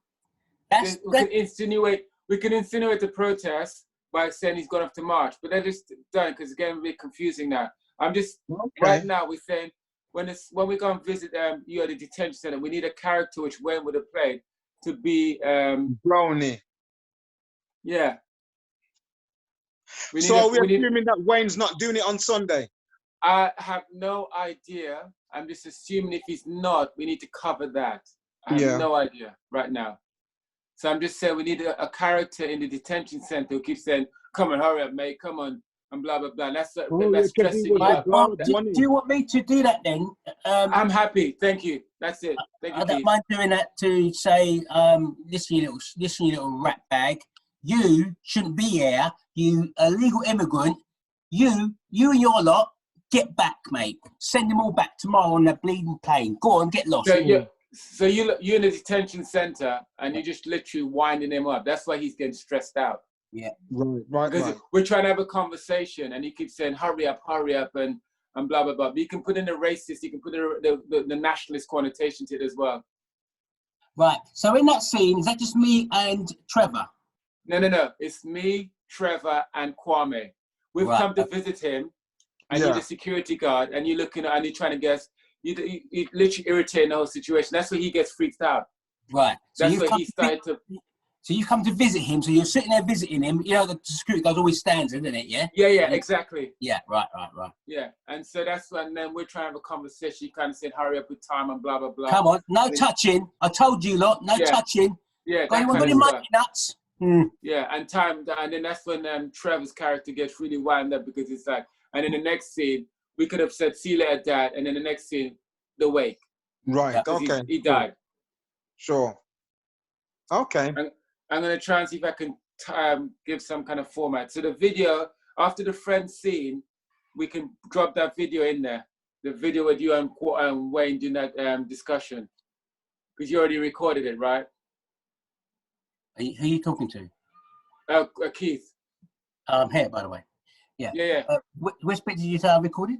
We can insinuate the protest by saying he's gone off to march, but they're just done because it's getting a bit confusing now. I'm just right now. We're saying when we go and visit you at the detention center, we need a character which Wayne would have played to be Brownie. Yeah. So are we assuming that Wayne's not doing it on Sunday? I have no idea. I'm just assuming if he's not, we need to cover that. I have no idea right now. So I'm just saying we need a character in the detention center who keeps saying, "Come on, hurry up, mate, come on," and blah blah blah. That's stressing you up. Do you want me to do that then? I'm happy. Thank you. That's it. Thank you. I don't mind doing that to say, listen, you little rat bag. You shouldn't be here. You illegal immigrant. You and your lot, get back, mate. Send them all back tomorrow on that bleeding plane. Go on, get lost. So you're in a detention center and you're just literally winding him up. That's why he's getting stressed out. Yeah. Right. Because we're trying to have a conversation and he keeps saying, hurry up, and blah, blah, blah. But you can put in the racist, you can put in the nationalist connotation to it as well. Right. So in that scene, is that just me and Trevor? No. It's me, Trevor, and Kwame. We've come to visit him and you're the security guard and you're looking and you're trying to guess. You literally irritating the whole situation. That's where he gets freaked out. Right. So that's where he started to. So you come to visit him. So you're sitting there visiting him. You know, the security guard always stands, isn't it? Yeah. Yeah, exactly. Yeah, right. Yeah, and so that's when then we're trying to have a conversation. You kind of said, "Hurry up with time," and blah blah blah. Come on, no touching. I told you, lot, no touching. Yeah. Got anyone got any monkey nuts? Yeah, and time, and then that's when Trevor's character gets really wound up because it's like, and in the next scene we could have said, "See you later, Dad," and then the next scene. The wake. Right. Okay. He died. Sure. Okay. I'm going to try and see if I can give some kind of format. So the video, after the friend scene, we can drop that video in there. The video with you and Wayne doing that discussion. Because you already recorded it, right? Who are you talking to? Keith. I'm here, by the way. Yeah. Yeah. Which bit did you say I recorded?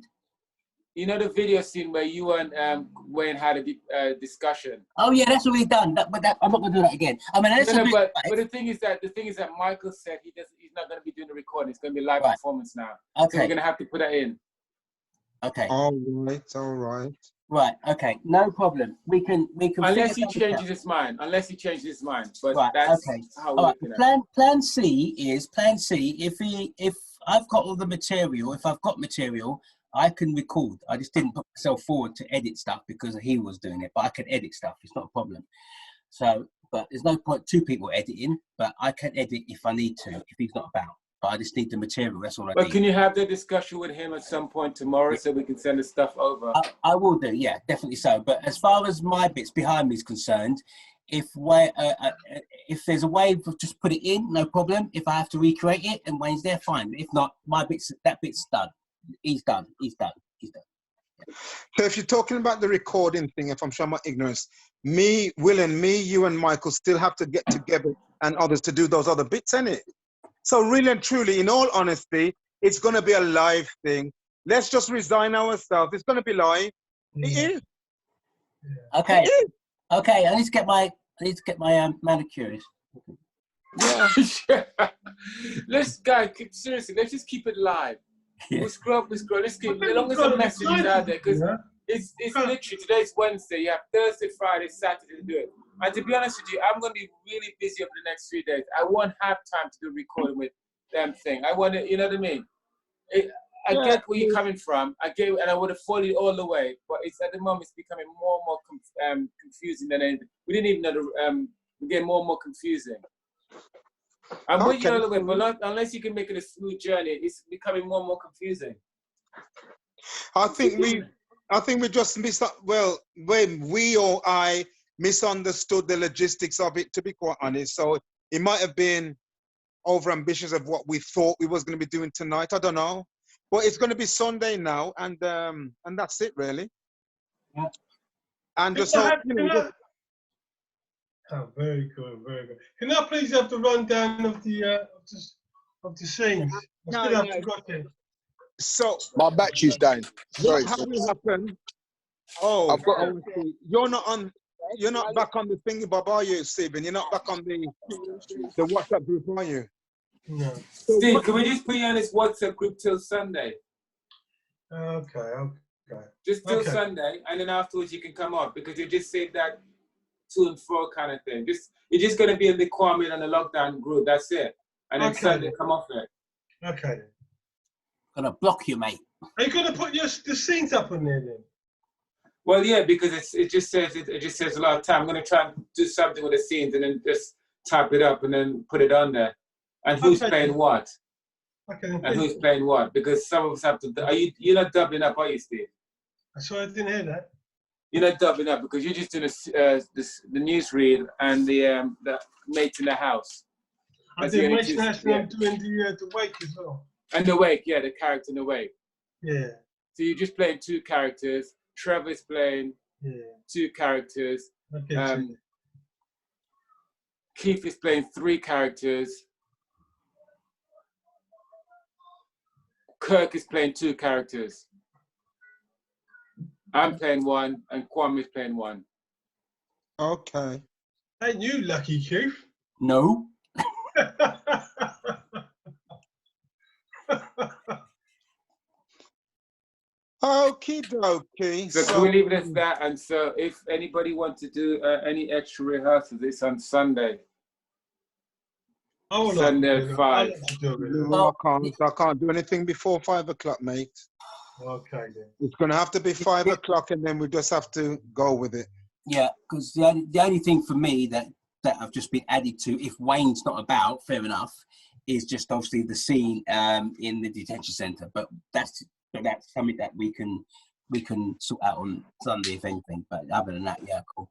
You know the video scene where you and Wayne had a discussion. Oh yeah, that's already done. But I'm not going to do that again. I mean, but the thing is that Michael said he's not going to be doing the recording. It's going to be live performance now. Okay. So we're going to have to put that in. Okay. All right. Right. Okay. No problem. We can. Unless he changes his mind. But that's how we're looking at it. Plan C. If I've got all the material, if I've got material, I can record. I just didn't put myself forward to edit stuff because he was doing it, but I can edit stuff. It's not a problem. So, but there's no point two people editing, but I can edit if I need to, if he's not about. But I just need the material. That's all I need. But can you have the discussion with him at some point tomorrow so we can send the stuff over? I will do. Yeah, definitely so. But as far as my bits behind me is concerned, if there's a way of just put it in, no problem. If I have to recreate it and Wayne's there, fine. If not, that bit's done. He's done. Yeah. So if you're talking about the recording thing, if I'm showing my ignorance, me, you and Michael still have to get together and others to do those other bits, innit? So really and truly, in all honesty, it's going to be a live thing. Let's just resign ourselves. It's going to be live. It is. Okay. It is. Okay. I need to get my manicures. Yeah. Seriously, let's just keep it live. Yeah. We'll scrub. Let's keep, as long as the message is out there, because it's literally, today's Wednesday, you have Thursday, Friday, Saturday to do it. And to be honest with you, I'm going to be really busy over the next 3 days. I won't have time to do recording with them thing. I want to, you know what I mean? I get where you're coming from. I get, and I would have followed it all the way, but it's at the moment it's becoming more and more confusing than anything. We didn't even know we're getting more and more confusing. I'm with you all the way, but not, unless you can make it a smooth journey, it's becoming more and more confusing. I think we just I misunderstood the logistics of it, to be quite honest. So it might have been over ambitious of what we thought we was going to be doing tonight. I don't know, but it's going to be Sunday now, and that's it really. Yeah. And just hope, Oh, very good, very good. Can I please have the rundown of the scenes? I still haven't got it. So My battery's down. Sorry. what will happen? Oh, I've got. I will see. You're not on. You're not back on the thingy, Bob, are you, Stephen? You're not back on the WhatsApp group, are you? No. So Steve, what, can we just put you on this WhatsApp group till Sunday? Okay, okay. Just till Okay. Sunday, and then afterwards you can come off because you just saved that to and fro kind of thing. You're just gonna be in the Kwame and the lockdown group. That's it. And then Okay. Sunday come off it. Okay. Gonna block you, mate. Are you going to put the scenes up on there then? Well, yeah, because it just says a lot of time. I'm gonna try and do something with the scenes and then just type it up and then put it on there. And who's Okay. playing what? Okay. Then And who's playing what? Because some of us have to. You're not doubling up, are you, Steve? Sorry, I didn't hear that. You're not doubling up because you're just doing the newsread and the mates in the house. I'm doing Mates in the House and I'm doing the Wake as well. And the Wake, yeah, the character in the Wake. Yeah. So you're just playing two characters. Trevor's playing two characters. Okay. Keith is playing three characters. Kirk is playing two characters. I'm playing one, and Kwame is playing one. okay. Ain't you lucky, Keith? No. Okie dokie. So can we leave it as that? And so if anybody wants to do any extra rehearsals, it's on Sunday. Sunday at 5. No, I can't do anything before 5 o'clock, mate. Okay then. It's gonna have to be 5 o'clock, and then we just have to go with it. Yeah, because the only thing for me that I've just been added to, if Wayne's not about, fair enough, is just obviously the scene in the detention centre. But that's something that we can sort out on Sunday, if anything. But other than that, yeah, cool.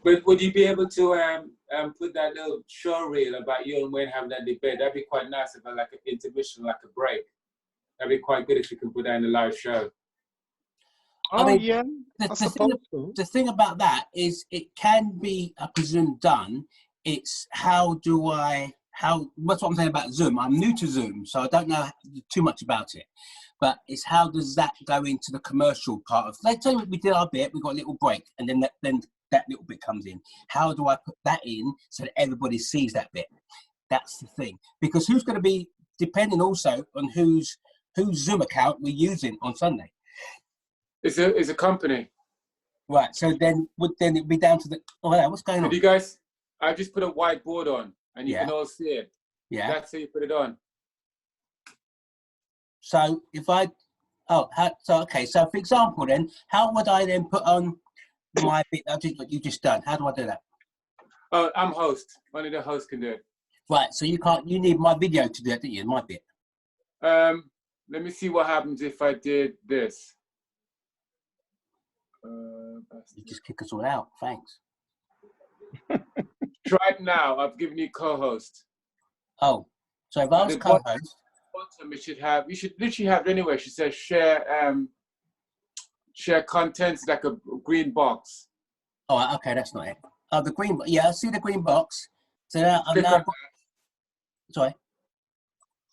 But would you be able to put that little show reel about you and Wayne having that debate? That'd be quite nice if like an intermission, like a break. That'd be quite good if you can put that in the live show. Oh, I mean, yeah, I suppose so. The thing about that is it can be, I presume, done. It's that's what I'm saying about Zoom. I'm new to Zoom, so I don't know too much about it. But it's how does that go into the commercial part of, let's say we did our bit, we got a little break, and then that little bit comes in. How do I put that in so that everybody sees that bit? That's the thing. Because who's going to be, depending also on whose Zoom account we're using on Sunday. It's a company. Right, so then it be down to the, what's going on? You guys, I just put a whiteboard on and you can all see it. Yeah. That's how you put it on. So if so for example then, how would I then put on my bit that you just done? How do I do that? Oh, I'm host. Only the host can do it. Right, so you need my video to do that, don't you? My bit. Let me see what happens if I did this. You just kick us all out. Thanks. Try it now. I've given you co-host. Oh, so if I was co-host, bottom you should literally have it anyway. She says share contents, like a green box. Oh, okay, that's not it. Oh, the green. Yeah, I see the green box. So now I'm now. Sorry.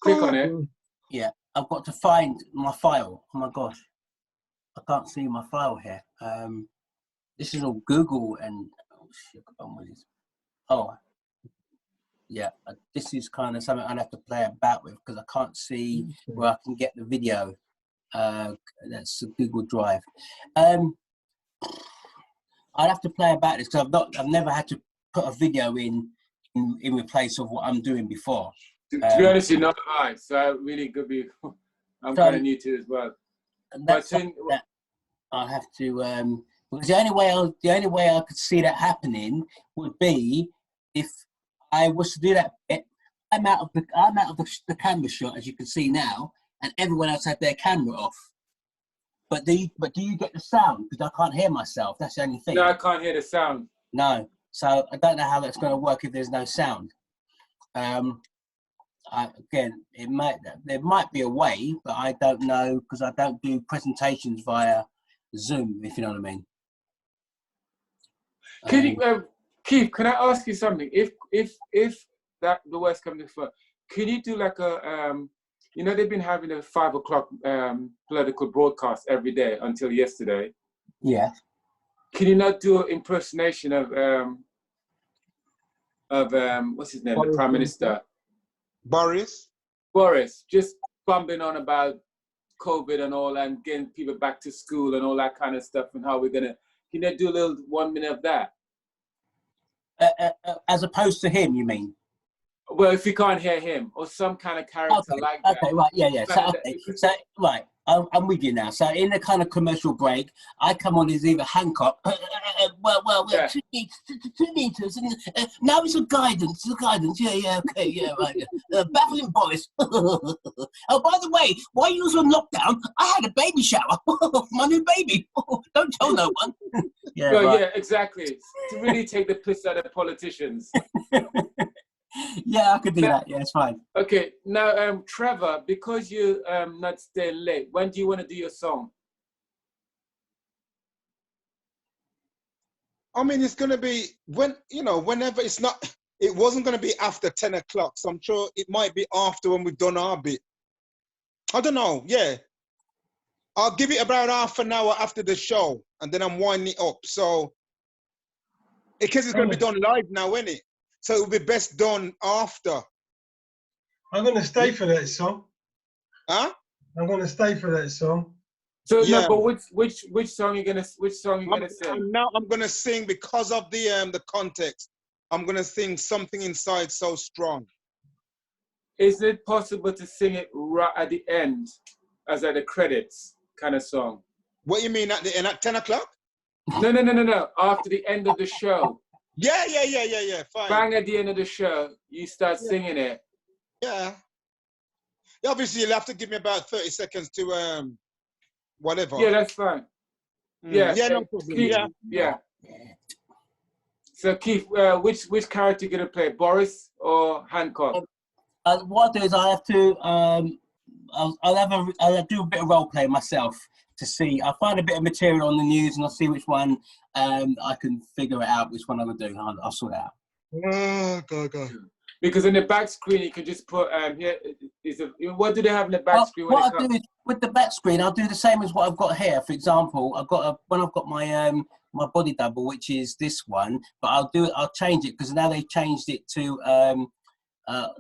Click on it. Yeah, I've got to find my file. Oh my gosh, I can't see my file here. This is all Google and yeah. This is kind of something I'd have to play about with because I can't see where I can get the video. That's a Google Drive. I'd have to play about this because I've never had to put a video in replace of what I'm doing before. To be honest, you're not high, so I really could be. I'm kind of new to it as well. That's that I'll have to. Because the only way I could see that happening would be if I was to do that bit. I'm out of the camera shot, as you can see now, and everyone else had their camera off. But do you get the sound? Because I can't hear myself. That's the only thing. No, I can't hear the sound. No, so I don't know how that's going to work if there's no sound. Again, there might be a way, but I don't know because I don't do presentations via Zoom. If you know what I mean. Can you, Keith? Can I ask you something? If that the worst comes to first, can you do like a you know, they've been having a 5 o'clock political broadcast every day until yesterday. Yeah. Can you not do an impersonation of what's his name, Boris the Prime Johnson? Minister? Boris? Just bumbling on about COVID and all, and getting people back to school and all that kind of stuff, and how we're gonna. Can you do a little 1 minute of that? As opposed to him, you mean? Well, if you can't hear him, or some kind of character like that. Okay, right, yeah. So, Kind of okay, so right, I'm with you now. So, in the kind of commercial break, I come on as either Hancock. Well, Yeah. 2 meters, and now it's a guidance. Yeah, okay, yeah, right. Baffling Boris. Oh, by the way, while you was on lockdown, I had a baby shower. My new baby. Don't tell no one. Yeah, Well, right. yeah, exactly. To really take the piss out of politicians. Yeah, I could do that. Yeah, it's fine. Okay, now, Trevor, because you're not staying late, when do you want to do your song? I mean, it's going to be whenever. It's not. It wasn't going to be after 10 o'clock, so I'm sure it might be after when we've done our bit. I don't know. Yeah, I'll give it about half an hour after the show, and then I'm winding it up. So, because it's going to be done live now, isn't it? So it will be best done after. I'm going to stay for that song. Huh? I'm going to stay for that song. So Yeah. no, but which song you gonna sing? Now I'm gonna sing because of the context. I'm gonna sing Something Inside So Strong. Is it possible to sing it right at the end, as at the credits kind of song? What you mean at the end at 10 o'clock? No. After the end of the show. Yeah. Fine. Bang at the end of the show, you start singing it. Yeah. Obviously, you'll have to give me about 30 seconds to whatever. Yeah, that's fine. Yeah. Yeah, no problem. Keith, Yeah. So Keith, which character you gonna play, Boris or Hancock? What I'll do is I have to I'll do a bit of role play myself to see. I'll find a bit of material on the news and I'll see which one I can figure it out which one I'm gonna do. I'll sort it out. Oh, God. Because in the back screen you can just put here is what do they have in the back screen? What I'll do is with the back screen I'll do the same as what I've got here. For example, when I've got my my body double, which is this one, but I'll change it because now they've changed it to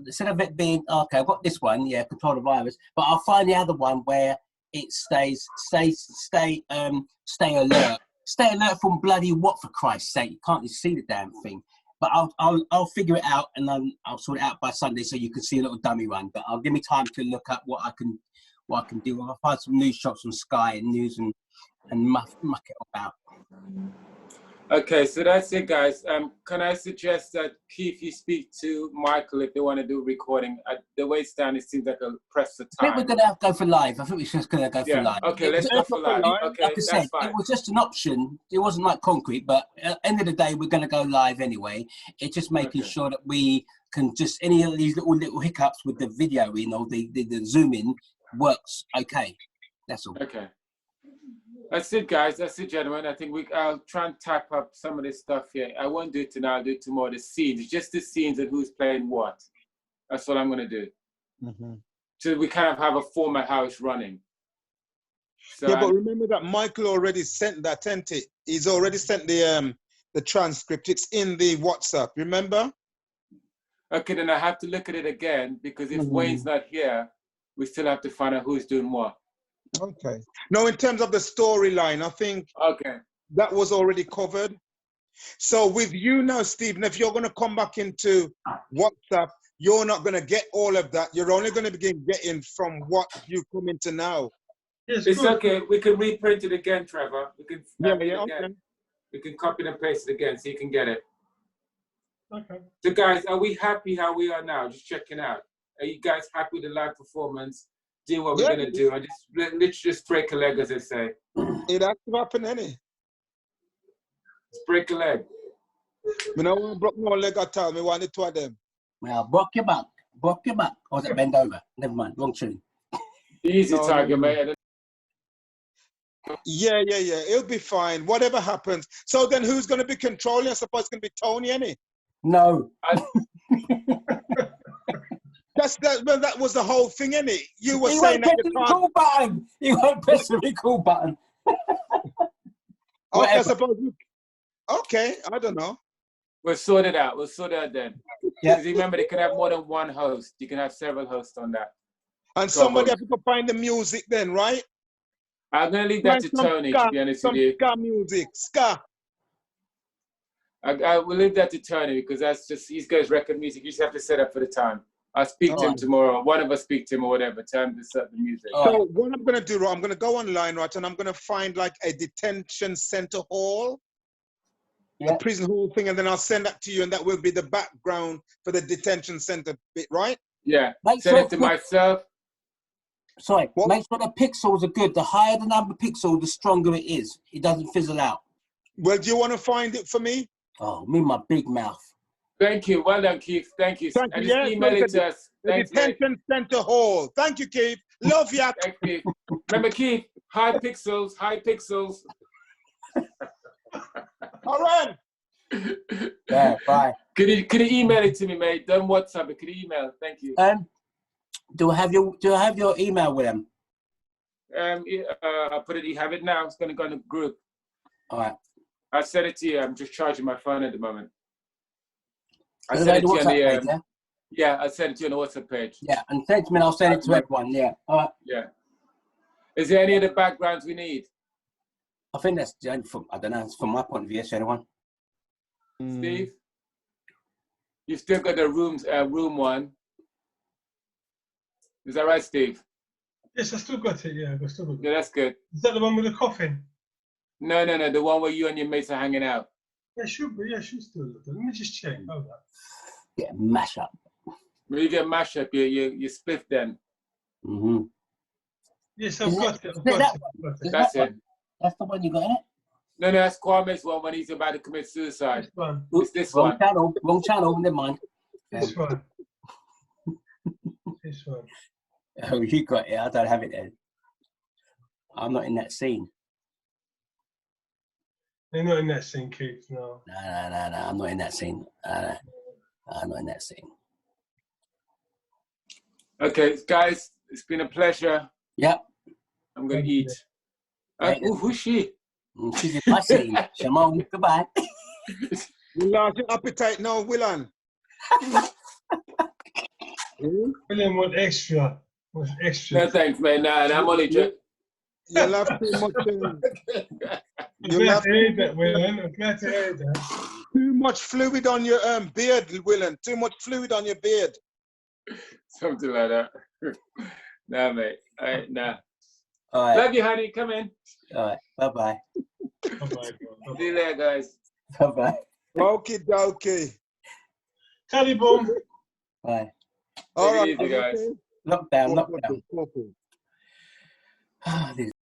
instead of it being okay, I've got this one, yeah, control the virus, but I'll find the other one where it stay alert. Stay alert from bloody what, for Christ's sake? You can't even see the damn thing. But I'll figure it out and then I'll sort it out by Sunday so you can see a little dummy one. But I'll give me time to look up what I can do. I'll find some news shots on Sky and news and muck it about. Okay, so that's it, guys. Can I suggest that Keith, you speak to Michael if they want to do recording? The way it's done, it seems like a press for time. I think we're gonna have to go for live. I think we're just gonna go for live. Okay, let's go for live. Okay, like I said, that's fine. it was just an option. It wasn't like concrete, but at the end of the day, we're gonna go live anyway. It's just making sure that we can just any of these little hiccups with the video in or the zoom in works okay. That's all. Okay. That's it, guys. That's it, gentlemen. I think I'll try and type up some of this stuff here. I won't do it tonight. I'll do it tomorrow. The scenes, just the scenes and who's playing what. That's what I'm going to do. Mm-hmm. So we kind of have a format how it's running. So yeah, but remember that Michael already sent that, hasn't it? He's already sent the transcript. It's in the WhatsApp. Remember? Okay, then I have to look at it again because if Wayne's not here, we still have to find out who's doing what. Okay. No, in terms of the storyline, I think that was already covered. So with you now, Stephen, if you're going to come back into WhatsApp, you're not going to get all of that. You're only going to begin getting from what you come into now. Yes, it's okay. We can reprint it again, Trevor. We can okay. We can copy and paste it again so you can get it. Okay. So guys, are we happy how we are now? Just checking out. Are you guys happy with the live performance? Doing what we're gonna do? I let's just break a leg, as they say. It has to happen, innit? Let's break a leg. You know, when I broke my leg, I tell me one of two of them. Well, broke your back. Or was it bend over? Never mind, wrong tune. Easy, Tiger, mate. Yeah. It'll be fine. Whatever happens. So then who's going to be controlling? I suppose it's going to be Tony, innit? No. That was the whole thing, innit? You were He saying won't that press you the can't. record button. He won't press the record button. Okay, I Whatever. suppose. Okay, I don't know. We'll sort it out. We'll sort it out then. Yeah. Because remember, they can have more than one host. You can have several hosts on that. And somebody have to go find the music then, right? I'm going to leave that Find to some Tony, ska, to be honest with some you. ska music, ska. I will leave that to Tony because that's just, he's got his record music. You just have to set up for the time. I'll speak to him tomorrow. One of us speak to him or whatever. Time to set the music. So what I'm going to do, I'm going to go online, right, and I'm going to find like a detention center hall, a prison hall thing, and then I'll send that to you, and that will be the background for the detention center bit, right? Yeah. Make Send sure it to myself. Sorry, make sure the pixels are good. The higher the number of pixels, the stronger it is. It doesn't fizzle out. Well, do you want to find it for me? Oh, me, my big mouth. Thank you. Well done, Keith. Thank you. Thank And you. just email it to us. The Thanks, mate. detention center hall. Thank you, Keith. Love ya. Thank you. Remember, Keith, high pixels, high pixels. All right. Yeah, bye. Could you email it to me, mate? Don't WhatsApp it. Could you email? Thank you. Do I have your email with them? I'll put it. You have it now. It's going to go in the group. All right. I'll send it to you. I'm just charging my phone at the moment. I Is send it it to you on the WhatsApp page, yeah. I'll send it to you on the WhatsApp page. Yeah, and send it to me. And I'll send it to everyone. Yeah. All right. Yeah. Is there any other backgrounds we need? I think that's from, I don't know. It's from my point of view. That's the only one. Steve, you still got the room one. Is that right, Steve? Yes, I still got it. Yeah, I still got it. Yeah, that's good. Is that the one with the coffin? No. The one where you and your mates are hanging out. Yeah, should be. Yeah, should still got it. Let me just check. Hold on. Yeah, mash up. When you get mashed up, you split then. Mm-hmm. Yes, I've got it. That's it. That's the one you got in it? No, that's Kwame's one when he's about to commit suicide. This one. It's this Wrong one. channel. Wrong channel. Never mind. This one. This one. Oh, you got it. I don't have it then. I'm not in that scene. They're not in that scene, Keith. No. No. I'm not in that scene. I'm not in that scene. Okay, guys, it's been a pleasure. Yep. I'm going to eat. Who's she? She's in my scene. Shimon, goodbye. You lost your appetite now, Willan. William, what extra? What's extra? No, thanks, man. Nah, I'm only joking. You love too much. I'm glad to hear that, William. I'm glad to hear that. Too much fluid on your beard, Willan. Too much fluid on your beard. Something like that. Nah, mate. All right, nah. All right. Love you, honey. Come in. All right. Bye-bye. Bye-bye. See you later, guys. Bye-bye. Okie dokie. Tally boom. Bye. All Take right, it easy, guys. Lockdown.